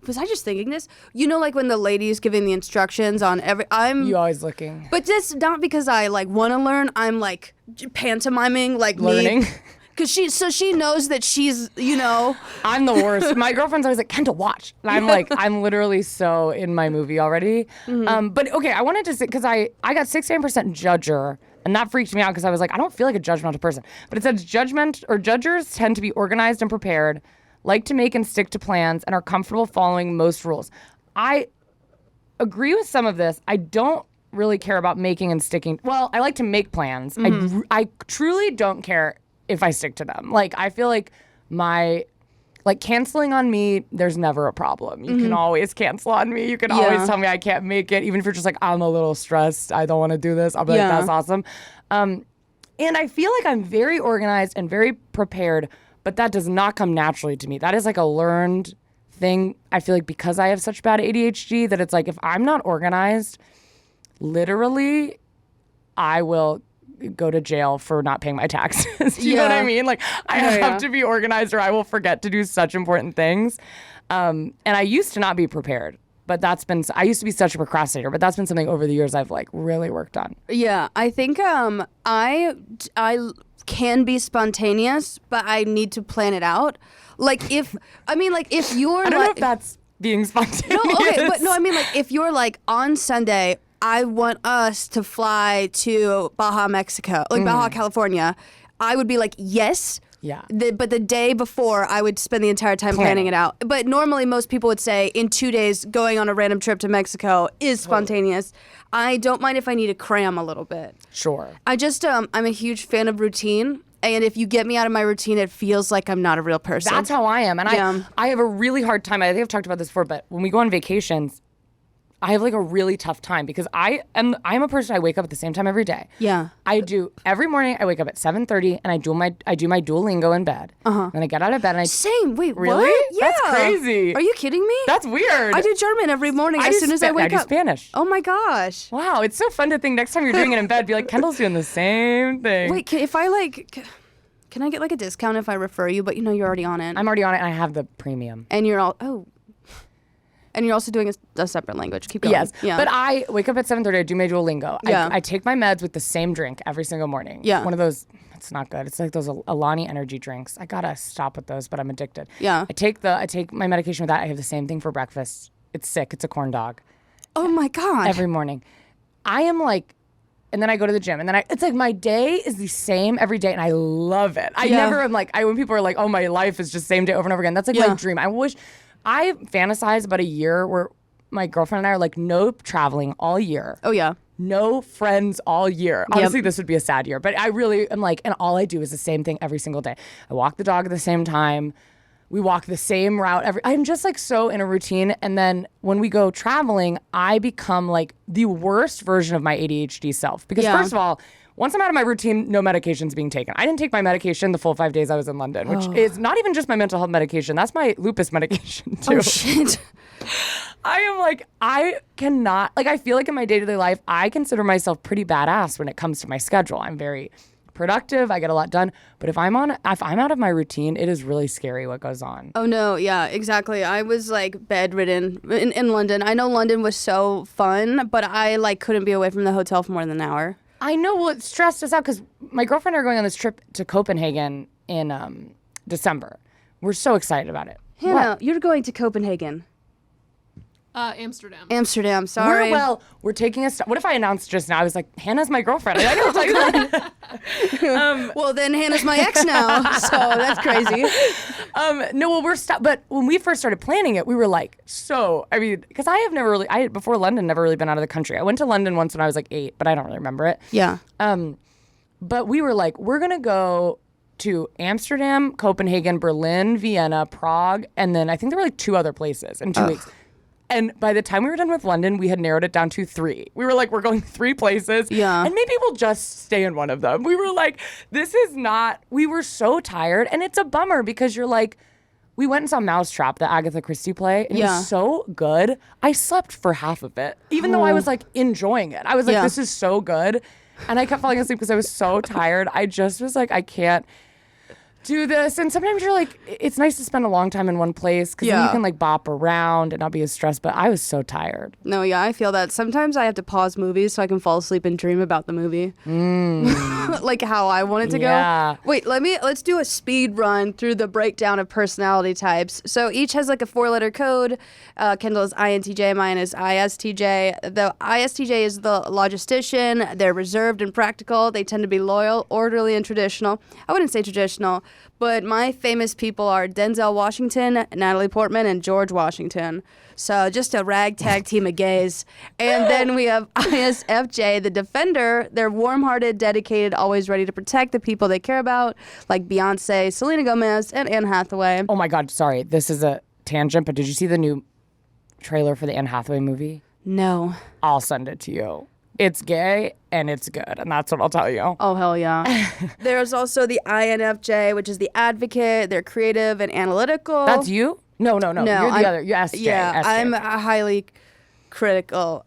[SPEAKER 3] Was I just thinking this? Like when the lady's giving the instructions on
[SPEAKER 2] You always looking.
[SPEAKER 3] But just not because I like want to learn. I'm like pantomiming like
[SPEAKER 2] Learning.
[SPEAKER 3] Because she knows that she's,
[SPEAKER 2] I'm the worst. My girlfriend's always like, Kendall, watch. And I'm like, I'm literally so in my movie already. But okay, I wanted to say, because I got 69% judger, and that freaked me out because I was like, I don't feel like a judgmental person. But it says judgers tend to be organized and prepared, like to make and stick to plans, and are comfortable following most rules. I agree with some of this. I don't really care about making and sticking. Well, I like to make plans. I truly don't care if I stick to them. Like, I feel like canceling on me, there's never a problem. You can always cancel on me. You can always tell me I can't make it, even if you're just like, I'm a little stressed, I don't want to do this. I'll be like, that's awesome. And I feel like I'm very organized and very prepared, but that does not come naturally to me. That is like a learned thing. I feel like because I have such bad ADHD that it's like if I'm not organized, literally, I will go to jail for not paying my taxes. Do you know what I mean? Like I have to be organized or I will forget to do such important things. And I used to not be prepared, but I used to be such a procrastinator, but that's been something over the years I've like really worked on.
[SPEAKER 3] Yeah, I think I can be spontaneous, but I need to plan it out. Like if you're
[SPEAKER 2] I don't know if that's being spontaneous.
[SPEAKER 3] No, okay, but no, I mean like if you're like on Sunday, I want us to fly to Baja, Mexico, like Baja, California, I would be like, yes.
[SPEAKER 2] Yeah.
[SPEAKER 3] But the day before, I would spend the entire time planning it out. But normally, most people would say in 2 days, going on a random trip to Mexico is spontaneous. I don't mind if I need to cram a little bit.
[SPEAKER 2] Sure.
[SPEAKER 3] I just, I'm a huge fan of routine. And if you get me out of my routine, it feels like I'm not a real person.
[SPEAKER 2] That's how I am. And I have a really hard time. I think I've talked about this before, but when we go on vacations, I have like a really tough time because I'm a person, I wake up at the same time every day.
[SPEAKER 3] Yeah.
[SPEAKER 2] I do every morning. I wake up at 7:30 and I do my Duolingo in bed. Then I get out of bed and I
[SPEAKER 3] Same. Wait,
[SPEAKER 2] Really?
[SPEAKER 3] what? Yeah.
[SPEAKER 2] That's crazy.
[SPEAKER 3] Are you kidding me?
[SPEAKER 2] That's weird.
[SPEAKER 3] I do German every morning as soon as I wake
[SPEAKER 2] I do
[SPEAKER 3] up.
[SPEAKER 2] Spanish.
[SPEAKER 3] Oh my gosh.
[SPEAKER 2] Wow, it's so fun to think next time you're doing it in bed, be like, Kendall's doing the same thing.
[SPEAKER 3] Wait, if I like, can I get like a discount if I refer you? But you're already on it.
[SPEAKER 2] I'm already on it and I have the premium.
[SPEAKER 3] And you're and you're also doing a separate language. Keep going.
[SPEAKER 2] Yes.
[SPEAKER 3] Yeah.
[SPEAKER 2] But I wake up at 7:30, I do my Duolingo.
[SPEAKER 3] Yeah.
[SPEAKER 2] I take my meds with the same drink every single morning.
[SPEAKER 3] Yeah.
[SPEAKER 2] One of those, it's not good. It's like those Alani energy drinks. I gotta stop with those, but I'm addicted.
[SPEAKER 3] Yeah.
[SPEAKER 2] I take my medication with that. I have the same thing for breakfast. It's sick. It's a corn dog.
[SPEAKER 3] Oh my god.
[SPEAKER 2] Every morning. I am like, and then I go to the gym, and then it's like my day is the same every day, and I love it. I never am like, when people are like, oh, my life is just same day over and over again. That's like my dream. I fantasize about a year where my girlfriend and I are like, no traveling all year.
[SPEAKER 3] Oh yeah.
[SPEAKER 2] No friends all year. Honestly, this would be a sad year, but I really am like, and all I do is the same thing every single day. I walk the dog at the same time. We walk the same route I'm just like so in a routine. And then when we go traveling, I become like the worst version of my ADHD self. Because first of all, once I'm out of my routine, no medication's being taken. I didn't take my medication the full 5 days I was in London, which is not even just my mental health medication. That's my lupus medication too.
[SPEAKER 3] Oh shit.
[SPEAKER 2] I am like, I cannot, like I feel like in my day-to-day life, I consider myself pretty badass when it comes to my schedule. I'm very productive. I get a lot done. But if I'm out of my routine, it is really scary what goes on.
[SPEAKER 3] Oh no, yeah, exactly. I was like bedridden in London. I know London was so fun, but I like couldn't be away from the hotel for more than an hour.
[SPEAKER 2] I know. Well, it stressed us out because my girlfriend and I are going on this trip to Copenhagen in December. We're so excited about it.
[SPEAKER 3] Hannah, you're going to Copenhagen.
[SPEAKER 4] Amsterdam.
[SPEAKER 3] Amsterdam, sorry.
[SPEAKER 2] We're taking a what if I announced just now? I was like, Hannah's my girlfriend. I didn't tell you that.
[SPEAKER 3] Well, then Hannah's my ex now, so that's crazy.
[SPEAKER 2] No, well, but when we first started planning it, we were like, because I have never really, before London, never really been out of the country. I went to London once when I was like 8, but I don't really remember it.
[SPEAKER 3] Yeah.
[SPEAKER 2] But we were like, we're going to go to Amsterdam, Copenhagen, Berlin, Vienna, Prague, and then I think there were like 2 other places in 2 weeks. And by the time we were done with London, we had narrowed it down to 3. We were like, we're going 3 places.
[SPEAKER 3] Yeah.
[SPEAKER 2] And maybe we'll just stay in one of them. We were like, we were so tired. And it's a bummer because you're like, we went and saw Mousetrap, the Agatha Christie play. And it was so good. I slept for half of it, even though I was like enjoying it. I was like, this is so good. And I kept falling asleep because I was so tired. I just was like, I can't do this. And sometimes you're like, it's nice to spend a long time in one place because then you can like bop around and not be as stressed. But I was so tired.
[SPEAKER 3] No, yeah, I feel that. Sometimes I have to pause movies so I can fall asleep and dream about the movie. Like how I want it to go. Wait, let's do a speed run through the breakdown of personality types. So each has like a 4-letter code. Kendahl is INTJ, mine is ISTJ. The ISTJ is the logistician. They're reserved and practical. They tend to be loyal, orderly, and traditional. I wouldn't say traditional, but my famous people are Denzel Washington, Natalie Portman, and George Washington. So just a ragtag team of gays. And then we have ISFJ, the defender. They're warm-hearted, dedicated, always ready to protect the people they care about, like Beyonce, Selena Gomez, and Anne Hathaway.
[SPEAKER 2] Oh my God, sorry. This is a tangent, but did you see the new trailer for the Anne Hathaway movie?
[SPEAKER 3] No.
[SPEAKER 2] I'll send it to you. It's gay and it's good, and that's what I'll tell you.
[SPEAKER 3] Oh, hell yeah. There's also the INFJ, which is the advocate. They're creative and analytical.
[SPEAKER 2] That's you? No. You're the other. You're SJ.
[SPEAKER 3] Yeah,
[SPEAKER 2] SJ.
[SPEAKER 3] I'm highly critical.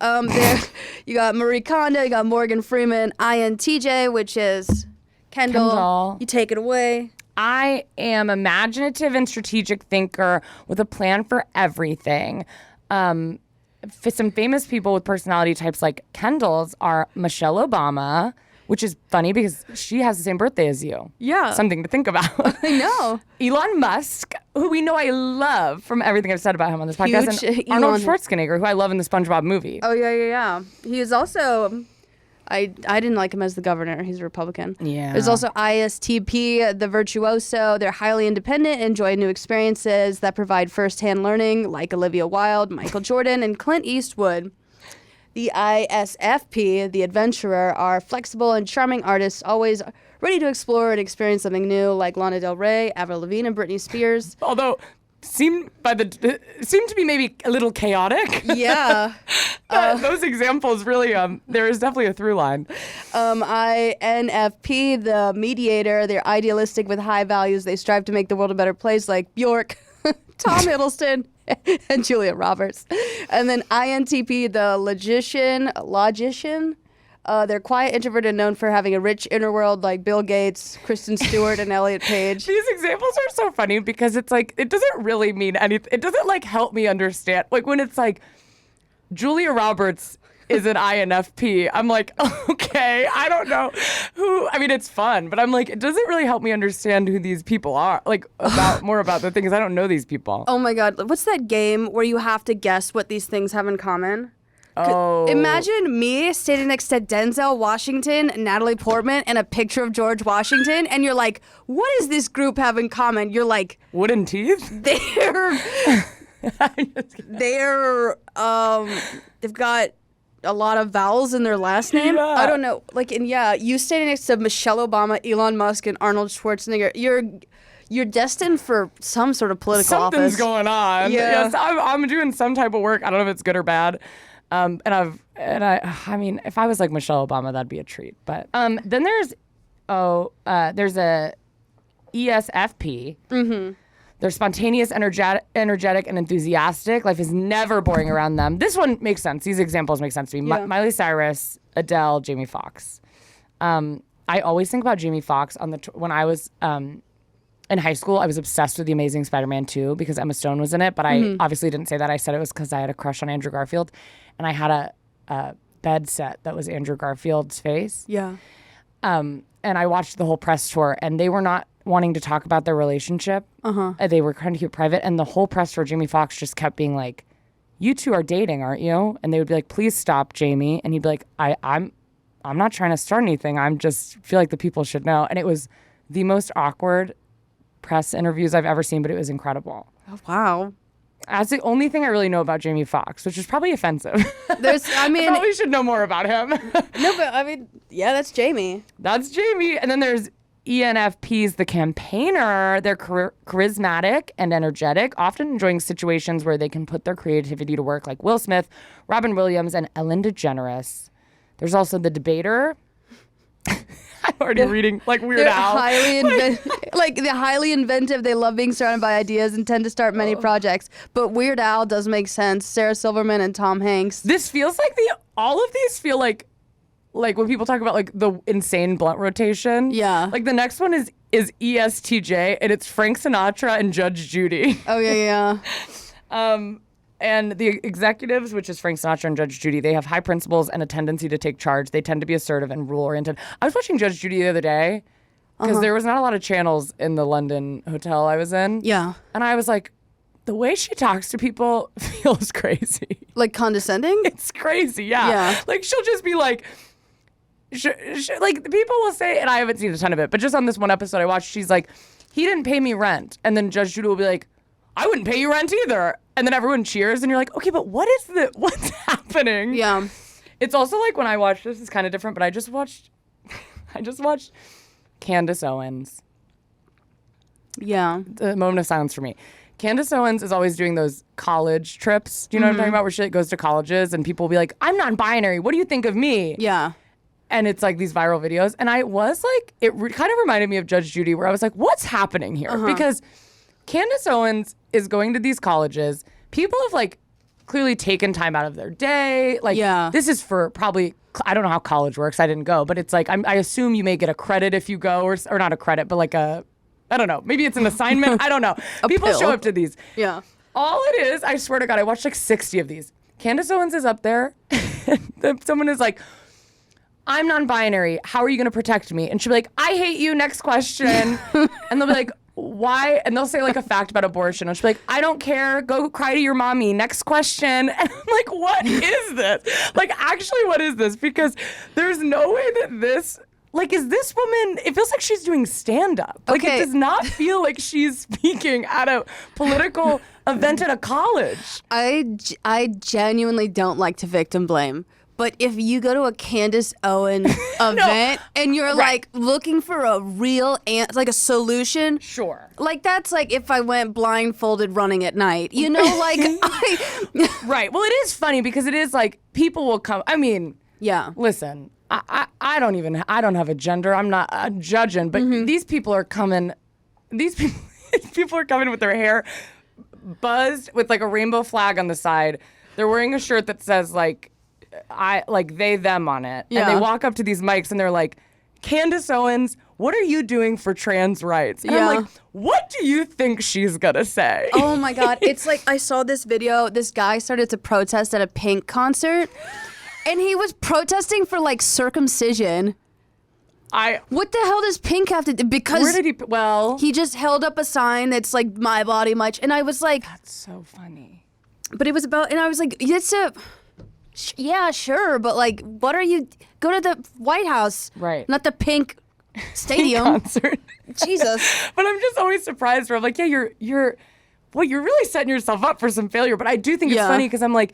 [SPEAKER 3] You got Marie Kondo, you got Morgan Freeman, INTJ, which is Kendahl. You take it away.
[SPEAKER 2] I am imaginative and strategic thinker with a plan for everything. Some famous people with personality types like Kendall's are Michelle Obama, which is funny because she has the same birthday as you.
[SPEAKER 3] Yeah.
[SPEAKER 2] Something to think about.
[SPEAKER 3] I know.
[SPEAKER 2] Elon Musk, who we know I love from everything I've said about him on this podcast.
[SPEAKER 3] Huge
[SPEAKER 2] and Arnold
[SPEAKER 3] Elon.
[SPEAKER 2] Schwarzenegger, who I love in the SpongeBob movie.
[SPEAKER 3] Oh, yeah. He is also... I didn't like him as the governor. He's a Republican.
[SPEAKER 2] Yeah.
[SPEAKER 3] There's also ISTP, the virtuoso. They're highly independent, enjoy new experiences that provide firsthand learning, like Olivia Wilde, Michael Jordan, and Clint Eastwood. The ISFP, the adventurer, are flexible and charming artists, always ready to explore and experience something new, like Lana Del Rey, Avril Lavigne, and Britney Spears.
[SPEAKER 2] Although seem to be maybe a little chaotic.
[SPEAKER 3] Yeah.
[SPEAKER 2] Those examples really, there is definitely a through line.
[SPEAKER 3] INFP, the mediator, they're idealistic with high values. They strive to make the world a better place, like Bjork, Tom Hiddleston, and Julia Roberts. And then INTP, the logician. They're quiet, introverted, and known for having a rich inner world, like Bill Gates, Kristen Stewart, and Elliot Page.
[SPEAKER 2] These examples are so funny because it's like, it doesn't really mean anything. It doesn't like help me understand. Like when it's like, Julia Roberts is an INFP. I'm like, okay, I don't know who. I mean, it's fun, but I'm like, it doesn't really help me understand who these people are. Like more about the things. I don't know these people.
[SPEAKER 3] Oh my God. What's that game where you have to guess what these things have in common?
[SPEAKER 2] Oh.
[SPEAKER 3] Imagine me standing next to Denzel Washington, Natalie Portman, and a picture of George Washington, and you're like, what does this group have in common? You're like,
[SPEAKER 2] wooden teeth?
[SPEAKER 3] They've got a lot of vowels in their last name.
[SPEAKER 2] Yeah.
[SPEAKER 3] I don't know. Like, and yeah, you standing next to Michelle Obama, Elon Musk, and Arnold Schwarzenegger, you're destined for some sort of political office.
[SPEAKER 2] Something's going on.
[SPEAKER 3] Yeah.
[SPEAKER 2] Yes, I'm doing some type of work. I don't know if it's good or bad. I mean, if I was like Michelle Obama, that'd be a treat. But then there's a ESFP. Mm-hmm. They're spontaneous, energetic, and enthusiastic. Life is never boring around them. This one makes sense. These examples make sense to me.
[SPEAKER 3] Yeah.
[SPEAKER 2] Miley Cyrus, Adele, Jamie Foxx. I always think about Jamie Foxx when I was in high school. I was obsessed with The Amazing Spider-Man 2 because Emma Stone was in it, but I obviously didn't say that. I said it was because I had a crush on Andrew Garfield, and I had a bed set that was Andrew Garfield's face.
[SPEAKER 3] Yeah.
[SPEAKER 2] And I watched the whole press tour, and they were not wanting to talk about their relationship. They were trying to keep it private, and the whole press tour, Jamie Foxx just kept being like, "You two are dating, aren't you?" And they would be like, "Please stop, Jamie." And he'd be like, I'm not trying to start anything. I'm just feel like the people should know." And it was the most awkward press interviews I've ever seen, but it was incredible.
[SPEAKER 3] Oh, wow.
[SPEAKER 2] That's the only thing I really know about Jamie Foxx, which is probably offensive. I
[SPEAKER 3] mean,
[SPEAKER 2] probably should know more about him.
[SPEAKER 3] No, but I mean, yeah, that's Jamie.
[SPEAKER 2] That's Jamie. And then there's ENFPs, the campaigner. They're charismatic and energetic, often enjoying situations where they can put their creativity to work, like Will Smith, Robin Williams, and Ellen DeGeneres. There's also the debater. I'm already reading like Weird Al.
[SPEAKER 3] They're highly inventive. They love being surrounded by ideas and tend to start many projects. But Weird Al does make sense. Sarah Silverman and Tom Hanks.
[SPEAKER 2] This feels like all of these feel like when people talk about like the insane blunt rotation.
[SPEAKER 3] Yeah.
[SPEAKER 2] Like the next one is ESTJ, and it's Frank Sinatra and Judge Judy.
[SPEAKER 3] Oh yeah.
[SPEAKER 2] And the executives, which is Frank Sinatra and Judge Judy, they have high principles and a tendency to take charge. They tend to be assertive and rule-oriented. I was watching Judge Judy the other day because there was not a lot of channels in the London hotel I was in.
[SPEAKER 3] Yeah.
[SPEAKER 2] And I was like, the way she talks to people feels crazy.
[SPEAKER 3] Like condescending?
[SPEAKER 2] It's crazy, yeah.
[SPEAKER 3] Yeah.
[SPEAKER 2] Like she'll just be like, like people will say, and I haven't seen a ton of it, but just on this one episode I watched, she's like, he didn't pay me rent. And then Judge Judy will be like, I wouldn't pay you rent either. And then everyone cheers, and you're like, okay, but what's happening?
[SPEAKER 3] Yeah.
[SPEAKER 2] It's also like when I watched, this is kind of different, but I just watched Candace Owens.
[SPEAKER 3] Yeah.
[SPEAKER 2] The moment of silence for me. Candace Owens is always doing those college trips. Do you know what I'm talking about? Where she like, goes to colleges, and people will be like, I'm non-binary. What do you think of me?
[SPEAKER 3] Yeah.
[SPEAKER 2] And it's like these viral videos. And I was like, kind of reminded me of Judge Judy, where I was like, what's happening here? Because Candace Owens is going to these colleges. People have like clearly taken time out of their day. Like, this is for probably, I don't know how college works. I didn't go, but it's like, I assume you may get a credit if you go, or not a credit, but like I don't know. Maybe it's an assignment. I don't know. People
[SPEAKER 3] pill.
[SPEAKER 2] show up to these.
[SPEAKER 3] Yeah.
[SPEAKER 2] All it is, I swear to God, I watched like 60 of these. Candace Owens is up there. Someone is like, I'm non-binary. How are you going to protect me? And she'll be like, I hate you. Next question. And they'll be like, why? And they'll say like a fact about abortion. And she'll be like, I don't care. Go cry to your mommy. Next question. And I'm like, what is this? Like, actually, what is this? Because there's no way that this, like, is this woman, it feels like she's doing stand-up. Like, it does not feel like she's speaking at a political event at a college.
[SPEAKER 3] I genuinely don't like to victim blame. But if you go to a Candace Owens event and you're like looking for a real like a solution,
[SPEAKER 2] Sure.
[SPEAKER 3] like that's like if I went blindfolded running at night, you know, like
[SPEAKER 2] Right. Well, it is funny because it is like people will come. I mean,
[SPEAKER 3] yeah.
[SPEAKER 2] listen, I don't have a gender. I'm not judging, but these people are coming. These people are coming with their hair buzzed with like a rainbow flag on the side. They're wearing a shirt that says like they them on it.
[SPEAKER 3] Yeah.
[SPEAKER 2] And they walk up to these mics and they're like, Candace Owens, what are you doing for trans rights? And I'm like, what do you think she's gonna say?
[SPEAKER 3] Oh my God. It's like I saw this video. This guy started to protest at a Pink concert and he was protesting for like circumcision. What the hell does Pink have to do? Because
[SPEAKER 2] Where did he? Well,
[SPEAKER 3] he just held up a sign that's like my body, much, and I was like,
[SPEAKER 2] that's so funny.
[SPEAKER 3] but it was about, and I was like, yeah, sure, but like, what are you? Go to the White House,
[SPEAKER 2] Right?
[SPEAKER 3] Not the Pink Stadium
[SPEAKER 2] concert.
[SPEAKER 3] Jesus.
[SPEAKER 2] But I'm just always surprised where I'm like, yeah, you're really setting yourself up for some failure. But I do think it's funny because I'm like,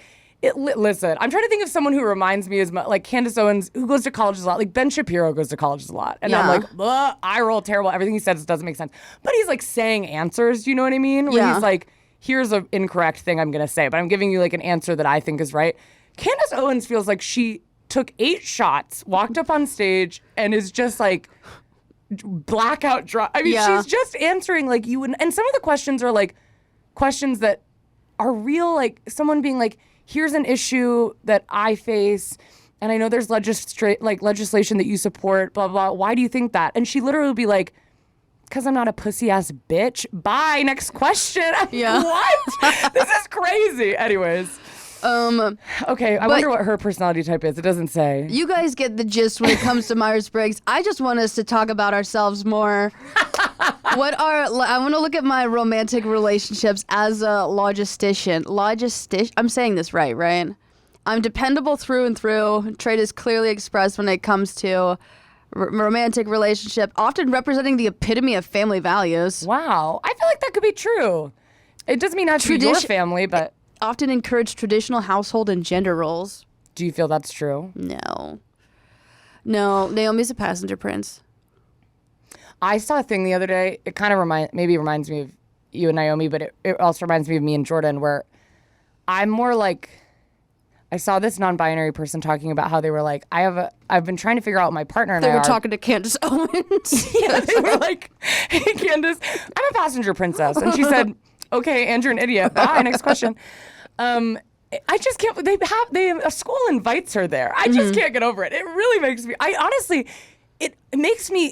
[SPEAKER 2] listen, I'm trying to think of someone who reminds me as much like Candace Owens, who goes to colleges a lot. Like Ben Shapiro goes to colleges a lot. And I'm like, I roll terrible. Everything he says doesn't make sense. But he's like saying answers, you know what I mean? Where he's like, here's an incorrect thing I'm going to say, but I'm giving you like an answer that I think is right. Candace Owens feels like she took 8 shots, walked up on stage, and is just like blackout drunk. I mean, she's just answering like you would. And some of the questions are like questions that are real, like someone being like, here's an issue that I face, and I know there's legislation that you support, blah, blah. Why do you think that? And she literally would be like, because I'm not a pussy-ass bitch. Bye, next question. What? This is crazy. Anyways. Okay, I wonder what her personality type is. It doesn't say.
[SPEAKER 3] You guys get the gist when it comes to Myers Briggs. I just want us to talk about ourselves more. I want to look at my romantic relationships as a logistician. I'm saying this right? I'm dependable through and through. Trait is clearly expressed when it comes to romantic relationship, often representing the epitome of family values.
[SPEAKER 2] Wow. I feel like that could be true. It doesn't mean have to be your family, but...
[SPEAKER 3] Often encourage traditional household and gender roles.
[SPEAKER 2] Do you feel that's true?
[SPEAKER 3] No, Naomi's a passenger prince.
[SPEAKER 2] I saw a thing the other day. It kind of reminds me of you and Naomi, but it also reminds me of me and Jordan, where I'm more like, I saw this non-binary person talking about how they were like, I've been trying to figure out what my partner and
[SPEAKER 3] They
[SPEAKER 2] I
[SPEAKER 3] were
[SPEAKER 2] are.
[SPEAKER 3] talking to Candace Owens.
[SPEAKER 2] Yeah, they were like, hey Candace, I'm a passenger princess. And she said, okay, and you're an idiot. Bye, next question. I just can't, a school invites her there. I just can't get over it. It really makes me,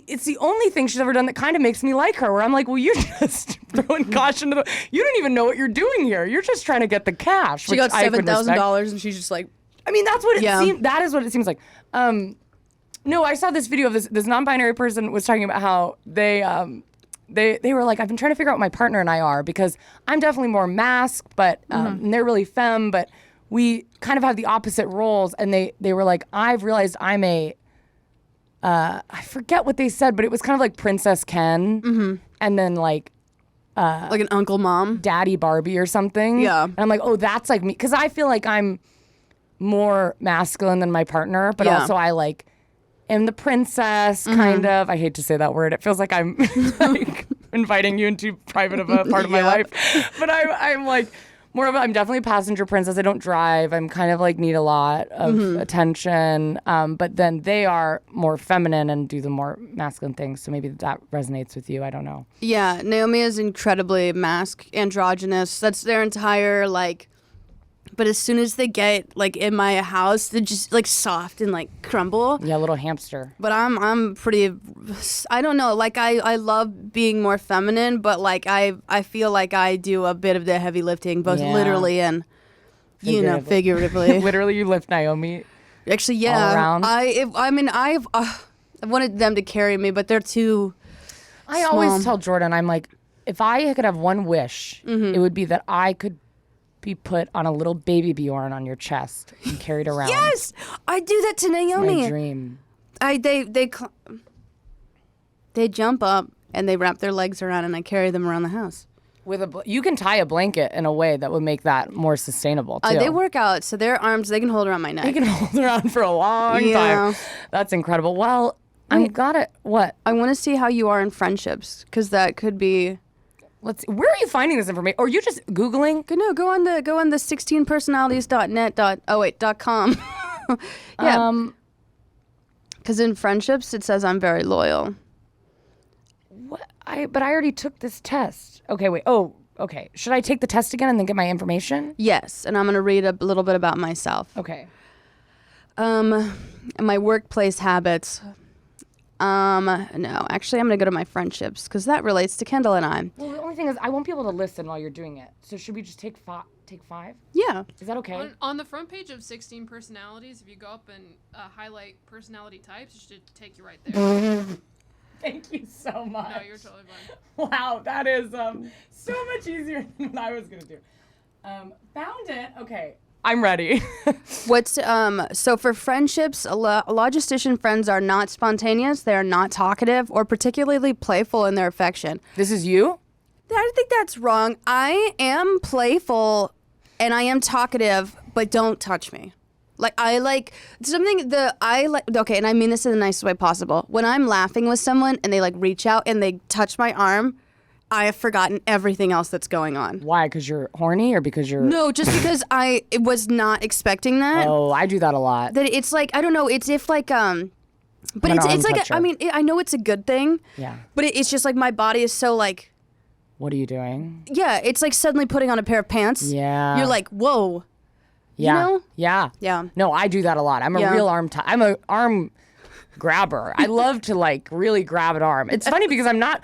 [SPEAKER 2] it's the only thing she's ever done that kind of makes me like her, where I'm like, well, you're just throwing caution to you don't even know what you're doing here. You're just trying to get the cash.
[SPEAKER 3] She got $7,000 and she's just like,
[SPEAKER 2] I mean, that's what it seems, that is what it seems like. No, I saw this video of this non-binary person was talking about how they were like, I've been trying to figure out what my partner and I are, because I'm definitely more masc, but and they're really femme, but we kind of have the opposite roles. And they were like, I've realized I'm I forget what they said, but it was kind of like Princess Ken, and then like
[SPEAKER 3] an Uncle Mom,
[SPEAKER 2] Daddy Barbie or something.
[SPEAKER 3] Yeah.
[SPEAKER 2] And I'm like, oh, that's like me, because I feel like I'm more masculine than my partner, but also I like am the princess, kind of. I hate to say that word. It feels like I'm like inviting you into private of a part of my life. But I'm like more of I'm definitely a passenger princess. I don't drive. I'm kind of like need a lot of attention. But then they are more feminine and do the more masculine things. So maybe that resonates with you. I don't know.
[SPEAKER 3] Yeah, Naomi is incredibly androgynous. That's their entire like. But as soon as they get like in my house, they're just like soft and like crumble.
[SPEAKER 2] Yeah, little hamster.
[SPEAKER 3] But I'm pretty. I don't know. Like I love being more feminine, but like I feel like I do a bit of the heavy lifting, both literally and figuratively.
[SPEAKER 2] Literally, you lift Naomi.
[SPEAKER 3] Actually, yeah.
[SPEAKER 2] All around.
[SPEAKER 3] I wanted them to carry me, but they're too.
[SPEAKER 2] I always tell Jordan, I'm like, if I could have one wish, it would be that I could be put on a little baby Bjorn on your chest and carried around.
[SPEAKER 3] Yes, I do that to Naomi.
[SPEAKER 2] My dream.
[SPEAKER 3] They jump up and they wrap their legs around and I carry them around the house.
[SPEAKER 2] You can tie a blanket in a way that would make that more sustainable too.
[SPEAKER 3] They work out, so their arms they can hold around my neck.
[SPEAKER 2] They can hold around for a long time. That's incredible. Well, I'm glad it. What?
[SPEAKER 3] I want to see how you are in friendships, because that could be.
[SPEAKER 2] Let's see. Where are you finding this information? Or are you just Googling?
[SPEAKER 3] No, go on the 16personalities.net.com. Yeah. Because in friendships, it says I'm very loyal.
[SPEAKER 2] What? But I already took this test. Okay, wait. Oh, okay. Should I take the test again and then get my information?
[SPEAKER 3] Yes, and I'm going to read a little bit about myself.
[SPEAKER 2] Okay.
[SPEAKER 3] My workplace habits. No, actually, I'm going to go to my friendships, because that relates to Kendahl and I.
[SPEAKER 2] Well, the only thing is I won't be able to listen while you're doing it. So should we just take five?
[SPEAKER 3] Yeah.
[SPEAKER 2] Is that okay?
[SPEAKER 4] On the front page of 16 personalities, if you go up and highlight personality types, it should take you right there.
[SPEAKER 2] Thank you so much.
[SPEAKER 4] No, you're totally fine.
[SPEAKER 2] Wow, that is so much easier than what I was going to do. Found it. Okay. I'm ready.
[SPEAKER 3] So for friendships, logistician friends are not spontaneous, they are not talkative, or particularly playful in their affection.
[SPEAKER 2] This is you?
[SPEAKER 3] I think that's wrong. I am playful and I am talkative, but don't touch me. Like, I like something okay, and I mean this in the nicest way possible. When I'm laughing with someone and they like reach out and they touch my arm, I have forgotten everything else that's going on.
[SPEAKER 2] Why? Because you're horny or because you're...
[SPEAKER 3] No, just because I was not expecting that.
[SPEAKER 2] Oh, I do that a lot.
[SPEAKER 3] That it's like, I don't know, it's if like, but it's like, I know it's a good thing.
[SPEAKER 2] Yeah.
[SPEAKER 3] But it's just like my body is so like...
[SPEAKER 2] What are you doing?
[SPEAKER 3] Yeah, it's like suddenly putting on a pair of pants.
[SPEAKER 2] Yeah.
[SPEAKER 3] You're like, whoa.
[SPEAKER 2] Yeah.
[SPEAKER 3] You know?
[SPEAKER 2] Yeah.
[SPEAKER 3] Yeah.
[SPEAKER 2] No, I do that a lot. I'm a real I'm a arm grabber. I love to like really grab an arm. It's funny because I'm like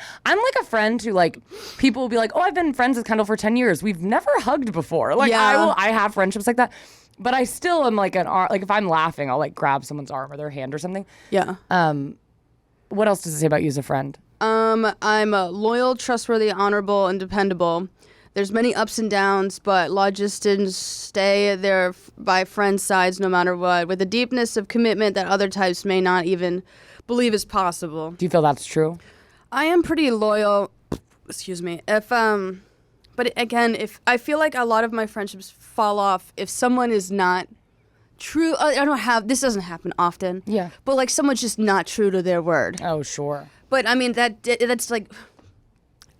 [SPEAKER 2] a friend who like people will be like, oh, I've been friends with Kendahl for 10 years. We've never hugged before. Like I have friendships like that. But I still am like like if I'm laughing, I'll like grab someone's arm or their hand or something.
[SPEAKER 3] Yeah.
[SPEAKER 2] What else does it say about you as a friend?
[SPEAKER 3] I'm loyal, trustworthy, honorable, and dependable. There's many ups and downs, but logisticians stay there by friends' sides no matter what, with a deepness of commitment that other types may not even believe is possible.
[SPEAKER 2] Do you feel that's true?
[SPEAKER 3] I am pretty loyal. Excuse me. But again, if I feel like a lot of my friendships fall off if someone is not true. This doesn't happen often.
[SPEAKER 2] Yeah.
[SPEAKER 3] But like someone's just not true to their word.
[SPEAKER 2] Oh, sure.
[SPEAKER 3] But I mean that's like.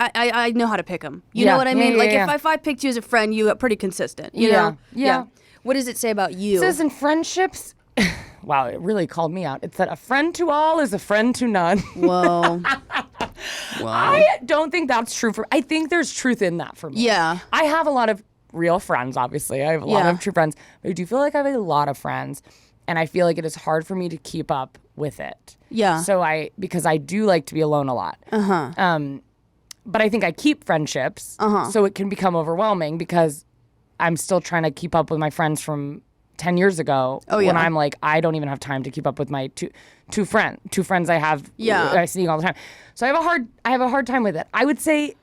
[SPEAKER 3] I know how to pick them. You know what I mean? If I picked you as a friend, you are pretty consistent. You know?
[SPEAKER 2] Yeah.
[SPEAKER 3] What does it say about you?
[SPEAKER 2] It says in friendships, wow, it really called me out. It said a friend to all is a friend to none.
[SPEAKER 3] Whoa.
[SPEAKER 2] I don't think that's true I think there's truth in that for me.
[SPEAKER 3] Yeah.
[SPEAKER 2] I have a lot of real friends, obviously. I have a lot of true friends. But I do feel like I have a lot of friends. And I feel like it is hard for me to keep up with it.
[SPEAKER 3] Yeah.
[SPEAKER 2] So because I do like to be alone a lot. But I think I keep friendships, so it can become overwhelming because I'm still trying to keep up with my friends from 10 years ago. When I'm like, I don't even have time to keep up with my two friends I have. I see all the time. So I have a hard time with it. I would say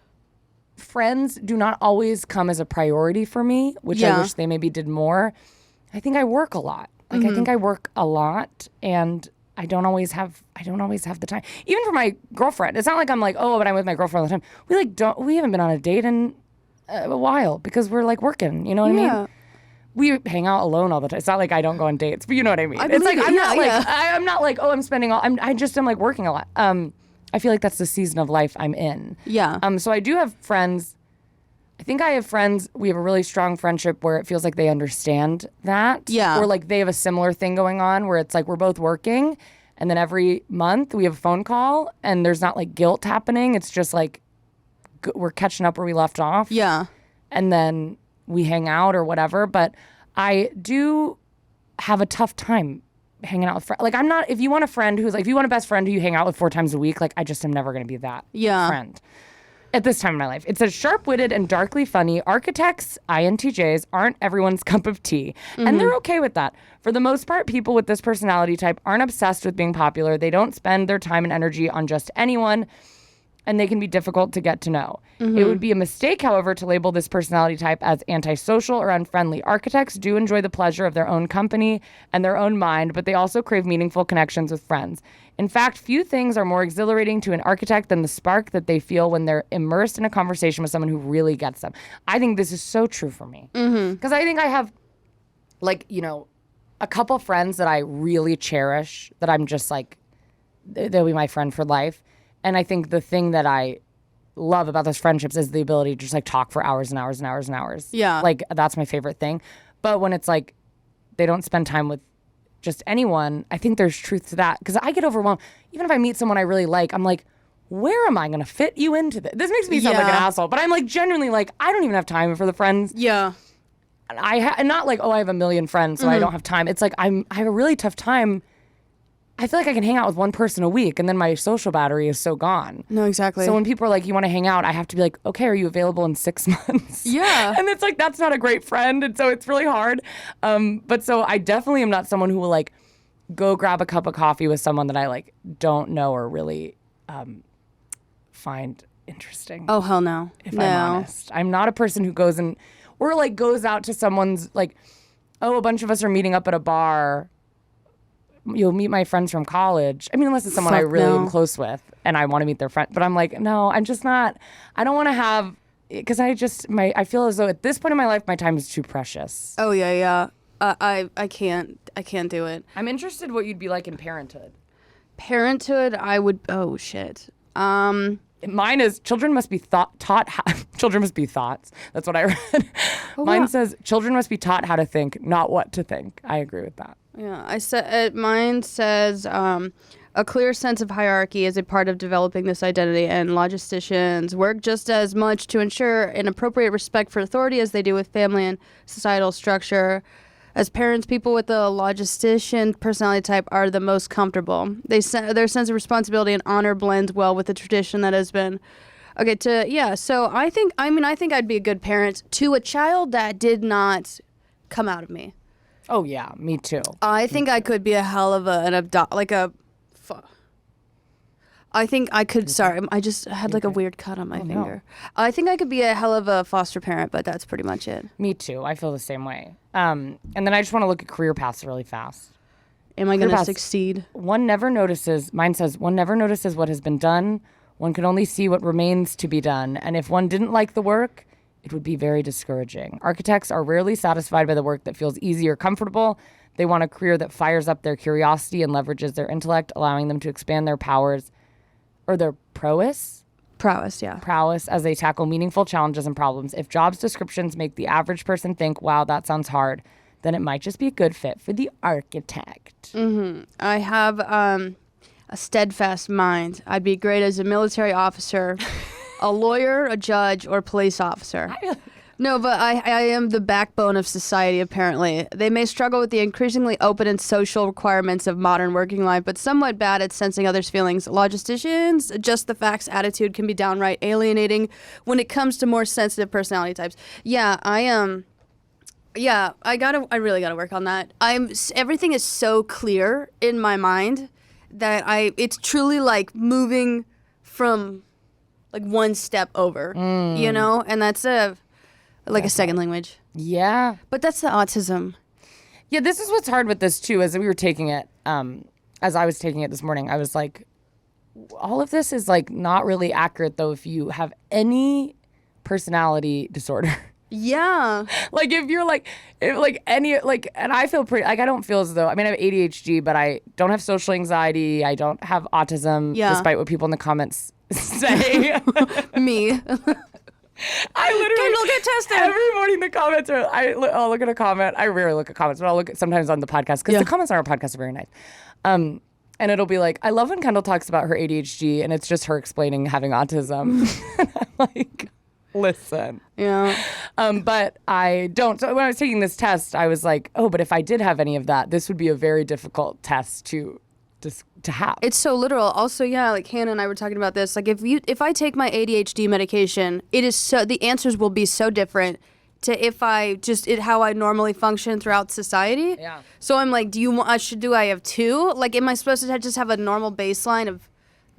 [SPEAKER 2] friends do not always come as a priority for me, which I wish they maybe did more. I think I work a lot. I think I work a lot, and I don't always have the time. Even for my girlfriend, it's not like I'm like, oh, but I'm with my girlfriend all the time. We haven't been on a date in a while because we're like working. You know what I mean? We hang out alone all the time. It's not like I don't go on dates, but you know what I mean. It's like I'm not like oh, I'm spending all. I just am like working a lot. I feel like that's the season of life I'm in.
[SPEAKER 3] Yeah.
[SPEAKER 2] So I do have friends. I think I have friends, we have a really strong friendship where it feels like they understand that.
[SPEAKER 3] Yeah.
[SPEAKER 2] Or like they have a similar thing going on where it's like we're both working and then every month we have a phone call and there's not like guilt happening. It's just like we're catching up where we left off.
[SPEAKER 3] Yeah.
[SPEAKER 2] And then we hang out or whatever. But I do have a tough time hanging out with friends. Like I'm not, if you want a friend who's like, if you want a best friend who you hang out with 4 times a week, like I just am never going to be that friend. At this time in my life. It says sharp-witted and darkly funny. Architects, INTJs, aren't everyone's cup of tea. And they're okay with that. For the most part, people with this personality type aren't obsessed with being popular. They don't spend their time and energy on just anyone. and they can be difficult to get to know. It would be a mistake, however, to label this personality type as antisocial or unfriendly. Architects do enjoy the pleasure of their own company and their own mind, but they also crave meaningful connections with friends. In fact, few things are more exhilarating to an architect than the spark that they feel when they're immersed in a conversation with someone who really gets them. I think this is so true for me. Because I think I have, like, you know, a couple friends that I really cherish, that I'm just like, they'll be my friend for life. And I think the thing that I love about those friendships is the ability to just like talk for hours and hours and hours and hours.
[SPEAKER 3] Yeah.
[SPEAKER 2] Like, that's my favorite thing. But when it's like they don't spend time with just anyone, I think there's truth to that. Because I get overwhelmed. Even if I meet someone I really like, I'm like, where am I going to fit you into this? This makes me sound like an asshole. But I'm like genuinely like, I don't even have time for the friends.
[SPEAKER 3] Yeah.
[SPEAKER 2] And not like, oh, I have a million friends, so I don't have time. It's like I have a really tough time. I feel like I can hang out with one person a week, and then my social battery is so gone.
[SPEAKER 3] No, exactly.
[SPEAKER 2] So when people are like, you want to hang out, I have to be like, okay, are you available in 6 months?
[SPEAKER 3] Yeah.
[SPEAKER 2] And it's like, that's not a great friend, and so it's really hard. But so I definitely am not someone who will like go grab a cup of coffee with someone that I like don't know or really find interesting.
[SPEAKER 3] Oh, hell no.
[SPEAKER 2] If I'm honest. I'm not a person who goes and, or like goes out to someone's like, oh, a bunch of us are meeting up at a bar. You'll meet my friends from college. I mean, unless it's someone I really am close with and I want to meet their friend. But I'm like, no, I'm just not. I don't want to have, because I feel as though at this point in my life, my time is too precious.
[SPEAKER 3] Oh, yeah. I can't do it.
[SPEAKER 2] I'm interested what you'd be like in parenthood.
[SPEAKER 3] Parenthood, I would, oh, shit.
[SPEAKER 2] Mine is children must be children must be thoughts. That's what I read. Mine says children must be taught how to think, not what to think. I agree with that.
[SPEAKER 3] Yeah, mine says a clear sense of hierarchy is a part of developing this identity, and logisticians work just as much to ensure an appropriate respect for authority as they do with family and societal structure. As parents, people with the logistician personality type are the most comfortable. Their sense of responsibility and honor blends well with the tradition that has been. So I think I'd be a good parent to a child that did not come out of me.
[SPEAKER 2] Oh yeah, me too.
[SPEAKER 3] I think I could be a hell of I think I could. Sorry, I just had like a weird cut on my finger. No. I think I could be a hell of a foster parent, but that's pretty much it.
[SPEAKER 2] Me too. I feel the same way. And then I just want to look at career paths really fast.
[SPEAKER 3] Am I going to succeed?
[SPEAKER 2] One never notices. Mine says one never notices what has been done. One can only see what remains to be done. And if one didn't like the work, it would be very discouraging. Architects are rarely satisfied by the work that feels easy or comfortable. They want a career that fires up their curiosity and leverages their intellect, allowing them to expand their powers or their prowess. Prowess as they tackle meaningful challenges and problems. If jobs descriptions make the average person think, wow, that sounds hard, then it might just be a good fit for the architect.
[SPEAKER 3] Mm-hmm. I have a steadfast mind. I'd be great as a military officer, a lawyer, a judge, or police officer. No, but I am the backbone of society, apparently. They may struggle with the increasingly open and social requirements of modern working life, but somewhat bad at sensing others' feelings. Logisticians, just the facts attitude can be downright alienating when it comes to more sensitive personality types. Yeah, I really gotta work on that. Everything is so clear in my mind that it's truly like moving from like one step over, you know? And that's a second language.
[SPEAKER 2] Yeah.
[SPEAKER 3] But that's the autism.
[SPEAKER 2] Yeah, this is what's hard with this too, as we were taking it, as I was taking it this morning, I was like, all of this is like not really accurate though if you have any personality disorder.
[SPEAKER 3] Yeah.
[SPEAKER 2] Like if you're and I feel pretty, like I don't feel as though, I mean I have ADHD, but I don't have social anxiety, I don't have autism, despite what people in the comments say.
[SPEAKER 3] Me.
[SPEAKER 2] I literally
[SPEAKER 3] Kendall, get tested.
[SPEAKER 2] Every morning the comments are. I'll look at a comment. I rarely look at comments, but I'll look at sometimes on the podcast because the comments on our podcast are very nice. And it'll be like, I love when Kendall talks about her ADHD, and it's just her explaining having autism. And I'm like, listen.
[SPEAKER 3] Yeah.
[SPEAKER 2] But I don't. So when I was taking this test, I was like, oh, but if I did have any of that, this would be a very difficult test to have.
[SPEAKER 3] It's so literal. Also, yeah, like Hannah and I were talking about this. Like if I take my ADHD medication, the answers will be so different to if I how I normally function throughout society.
[SPEAKER 2] Yeah.
[SPEAKER 3] So I'm like, do I have two? Like, am I supposed to just have a normal baseline of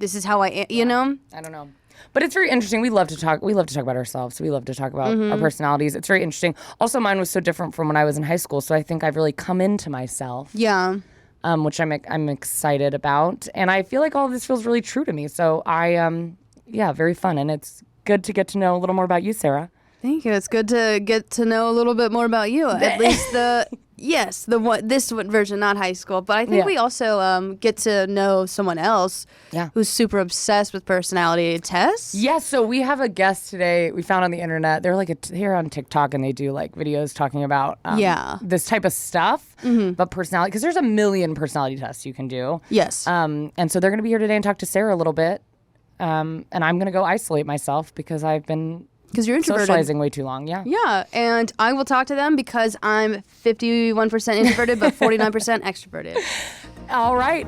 [SPEAKER 3] this is how I am, you know?
[SPEAKER 2] I don't know. But it's very interesting. We love to talk about ourselves. We love to talk about our personalities. It's very interesting. Also, mine was so different from when I was in high school. So I think I've really come into myself.
[SPEAKER 3] Yeah.
[SPEAKER 2] Which I'm excited about. And I feel like all of this feels really true to me. So very fun. And it's good to get to know a little more about you, Sarah.
[SPEAKER 3] Thank you. It's good to get to know a little bit more about you. At least this version, not high school. But I think we also get to know someone else who's super obsessed with personality tests.
[SPEAKER 2] Yeah, so we have a guest today we found on the internet. They're here on TikTok, and they do like videos talking about this type of stuff, but personality, because there's a million personality tests you can do.
[SPEAKER 3] Yes.
[SPEAKER 2] And so they're going to be here today and talk to Sarah a little bit. And I'm going to go isolate myself because I've been
[SPEAKER 3] you're introverted.
[SPEAKER 2] Socializing way too long, yeah.
[SPEAKER 3] Yeah, and I will talk to them because I'm 51% introverted but 49% extroverted.
[SPEAKER 2] All right.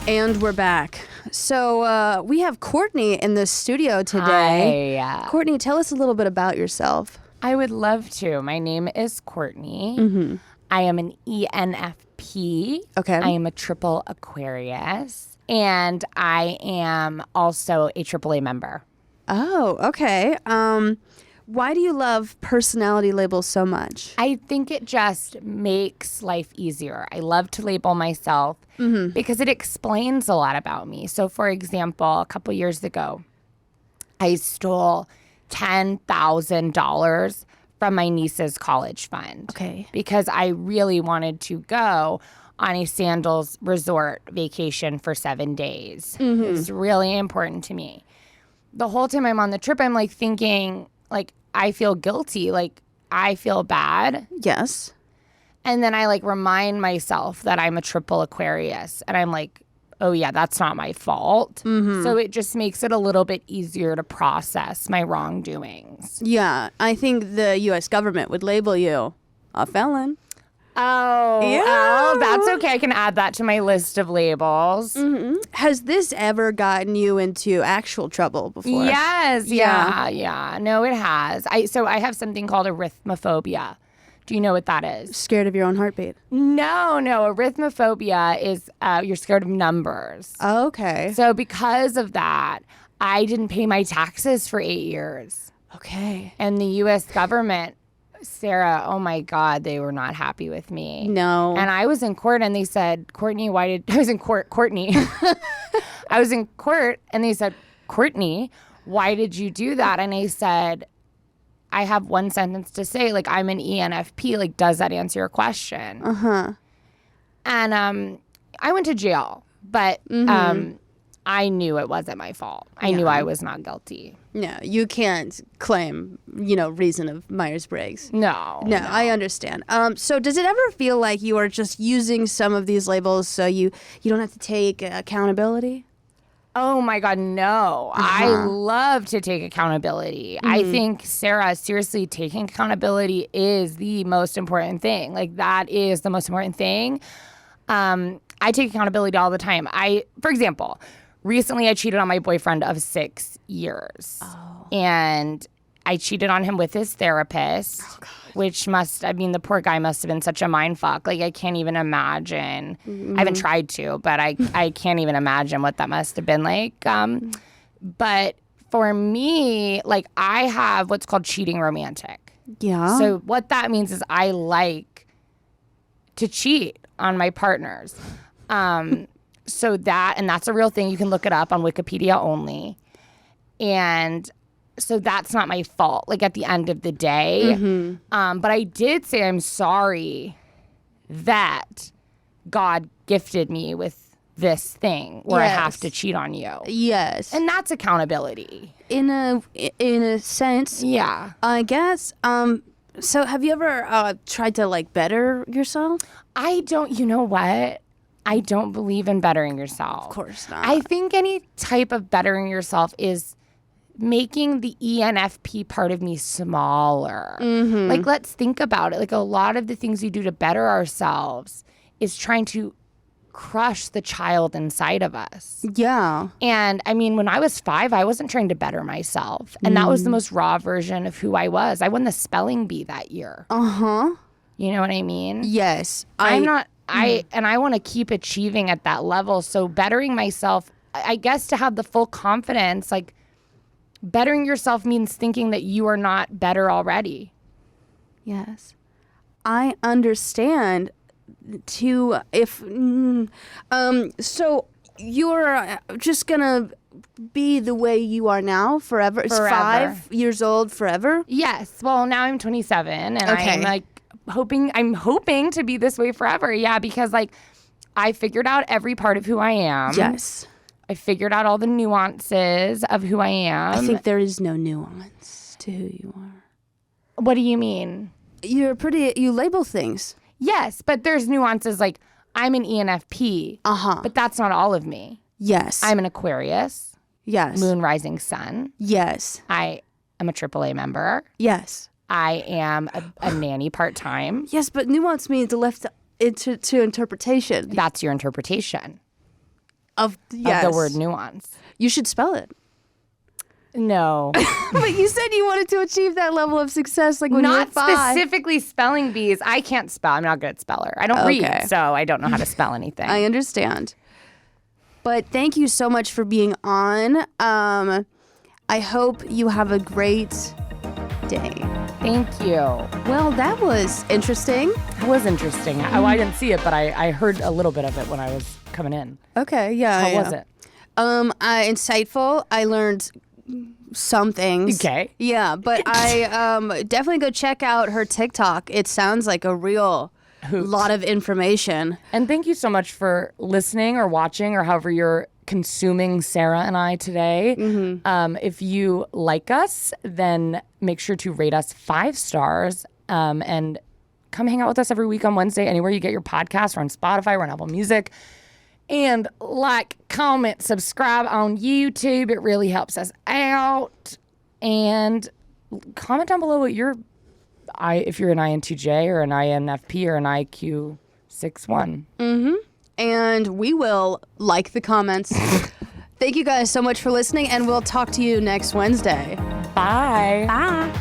[SPEAKER 3] And we're back. So we have Courtney in the studio today.
[SPEAKER 2] Hi.
[SPEAKER 3] Courtney, tell us a little bit about yourself.
[SPEAKER 2] I would love to. My name is Courtney. I am an ENFP.
[SPEAKER 3] Okay.
[SPEAKER 2] I am a triple Aquarius. And I am also a AAA member.
[SPEAKER 3] Oh, okay. Why do you love personality labels so much?
[SPEAKER 2] I think it just makes life easier. I love to label myself because it explains a lot about me. So, for example, a couple years ago, I stole $10,000 from my niece's college fund.
[SPEAKER 3] Okay.
[SPEAKER 2] Because I really wanted to go on a sandals resort vacation for 7 days. It was really important to me. The whole time I'm on the trip, I'm like thinking, like, I feel guilty. Like, I feel bad.
[SPEAKER 3] Yes.
[SPEAKER 2] And then I like remind myself that I'm a triple Aquarius. And I'm like, oh, yeah, that's not my fault. So it just makes it a little bit easier to process my wrongdoings.
[SPEAKER 3] Yeah, I think the U.S. government would label you a felon.
[SPEAKER 2] Oh,
[SPEAKER 3] Yeah.
[SPEAKER 2] oh, that's okay. I can add that to my list of labels.
[SPEAKER 3] Has this ever gotten you into actual trouble before?
[SPEAKER 2] Yes. Yeah. No, it has. I have something called arithmophobia. Do you know what that is?
[SPEAKER 3] Scared of your own heartbeat?
[SPEAKER 2] No. Arithmophobia is you're scared of numbers.
[SPEAKER 3] Oh, okay.
[SPEAKER 2] So because of that, I didn't pay my taxes for 8 years.
[SPEAKER 3] Okay.
[SPEAKER 2] And the U.S. government, Sarah, oh my God, they were not happy with me.
[SPEAKER 3] No.
[SPEAKER 2] And I was in court and they said, Courtney, I was in court, Courtney. I was in court and they said, Courtney, why did you do that? And I said, I have one sentence to say, like, I'm an ENFP. Like, does that answer your question? And I went to jail, but I knew it wasn't my fault. I knew I was not guilty.
[SPEAKER 3] No, you can't claim, reason of Myers Briggs.
[SPEAKER 2] No,
[SPEAKER 3] I understand. So does it ever feel like you are just using some of these labels so you don't have to take accountability?
[SPEAKER 2] Oh my God, no. I love to take accountability. I think, Sarah, seriously, taking accountability is the most important thing. Like, that is the most important thing. I take accountability all the time. For example, recently I cheated on my boyfriend of 6 years. Oh. And I cheated on him with his therapist, which the poor guy must have been such a mind fuck. Like, I can't even imagine. I haven't tried to, but I can't even imagine what that must have been like. But for me, like, I have what's called cheating romantic.
[SPEAKER 3] Yeah.
[SPEAKER 2] So what that means is I like to cheat on my partners. That's a real thing. You can look it up on Wikipedia only. And so that's not my fault, like, at the end of the day. But I did say I'm sorry that God gifted me with this thing where I have to cheat on you.
[SPEAKER 3] Yes.
[SPEAKER 2] And that's accountability.
[SPEAKER 3] In a sense.
[SPEAKER 2] Yeah.
[SPEAKER 3] I guess. So have you ever tried to, like, better yourself?
[SPEAKER 2] You know what? I don't believe in bettering yourself.
[SPEAKER 3] Of course not.
[SPEAKER 2] I think any type of bettering yourself is making the ENFP part of me smaller. Like, let's think about it. Like, a lot of the things we do to better ourselves is trying to crush the child inside of us.
[SPEAKER 3] Yeah.
[SPEAKER 2] And I mean, when I was 5, I wasn't trying to better myself. And that was the most raw version of who I was. I won the spelling bee that year. You know what I mean?
[SPEAKER 3] Yes.
[SPEAKER 2] And I want to keep achieving at that level. So bettering myself, I guess, to have the full confidence, like bettering yourself means thinking that you are not better already.
[SPEAKER 3] Yes. I understand so you're just gonna be the way you are now forever? It's
[SPEAKER 2] Forever.
[SPEAKER 3] 5 years old forever?
[SPEAKER 2] Yes. Well, now I'm 27 and
[SPEAKER 3] Okay.
[SPEAKER 2] I'm hoping to be this way forever. Yeah, because like I figured out every part of who I am.
[SPEAKER 3] Yes.
[SPEAKER 2] I figured out all the nuances of who I am.
[SPEAKER 3] I think there is no nuance to who you are.
[SPEAKER 2] What do you mean?
[SPEAKER 3] You label things.
[SPEAKER 2] Yes, but there's nuances like I'm an ENFP. But that's not all of me.
[SPEAKER 3] Yes.
[SPEAKER 2] I'm an Aquarius.
[SPEAKER 3] Yes.
[SPEAKER 2] Moon, rising, sun.
[SPEAKER 3] Yes.
[SPEAKER 2] I am a AAA member.
[SPEAKER 3] Yes.
[SPEAKER 2] I am a nanny part-time.
[SPEAKER 3] Yes, but nuance means left to interpretation
[SPEAKER 2] That's your interpretation
[SPEAKER 3] of
[SPEAKER 2] of the word nuance.
[SPEAKER 3] You should spell it.
[SPEAKER 2] No.
[SPEAKER 3] But you said you wanted to achieve that level of success, like when you were
[SPEAKER 2] Not
[SPEAKER 3] 5.
[SPEAKER 2] specifically spelling bees. I can't spell. I'm not a good speller. I don't
[SPEAKER 3] Okay.
[SPEAKER 2] read, so I don't know how to spell anything.
[SPEAKER 3] I understand. But thank you so much for being on. I hope you have a great day.
[SPEAKER 2] Thank you.
[SPEAKER 3] Well, that was interesting.
[SPEAKER 2] It was interesting. I didn't see it, but I heard a little bit of it when I was coming in.
[SPEAKER 3] Okay, yeah.
[SPEAKER 2] How was it?
[SPEAKER 3] Insightful. I learned some things.
[SPEAKER 2] Okay.
[SPEAKER 3] Yeah, but I definitely go check out her TikTok. It sounds like a real lot of information.
[SPEAKER 2] And thank you so much for listening or watching or however you're consuming Sarah and I today. If you like us, then make sure to rate us 5 stars and come hang out with us every week on Wednesday, anywhere you get your podcast. We're on Spotify, we're on Apple Music. And like, comment, subscribe on YouTube. It really helps us out. And comment down below what if you're an INTJ or an INFP or an IQ61.
[SPEAKER 3] And we will like the comments. Thank you guys so much for listening, and we'll talk to you next Wednesday.
[SPEAKER 2] Bye.
[SPEAKER 3] Bye.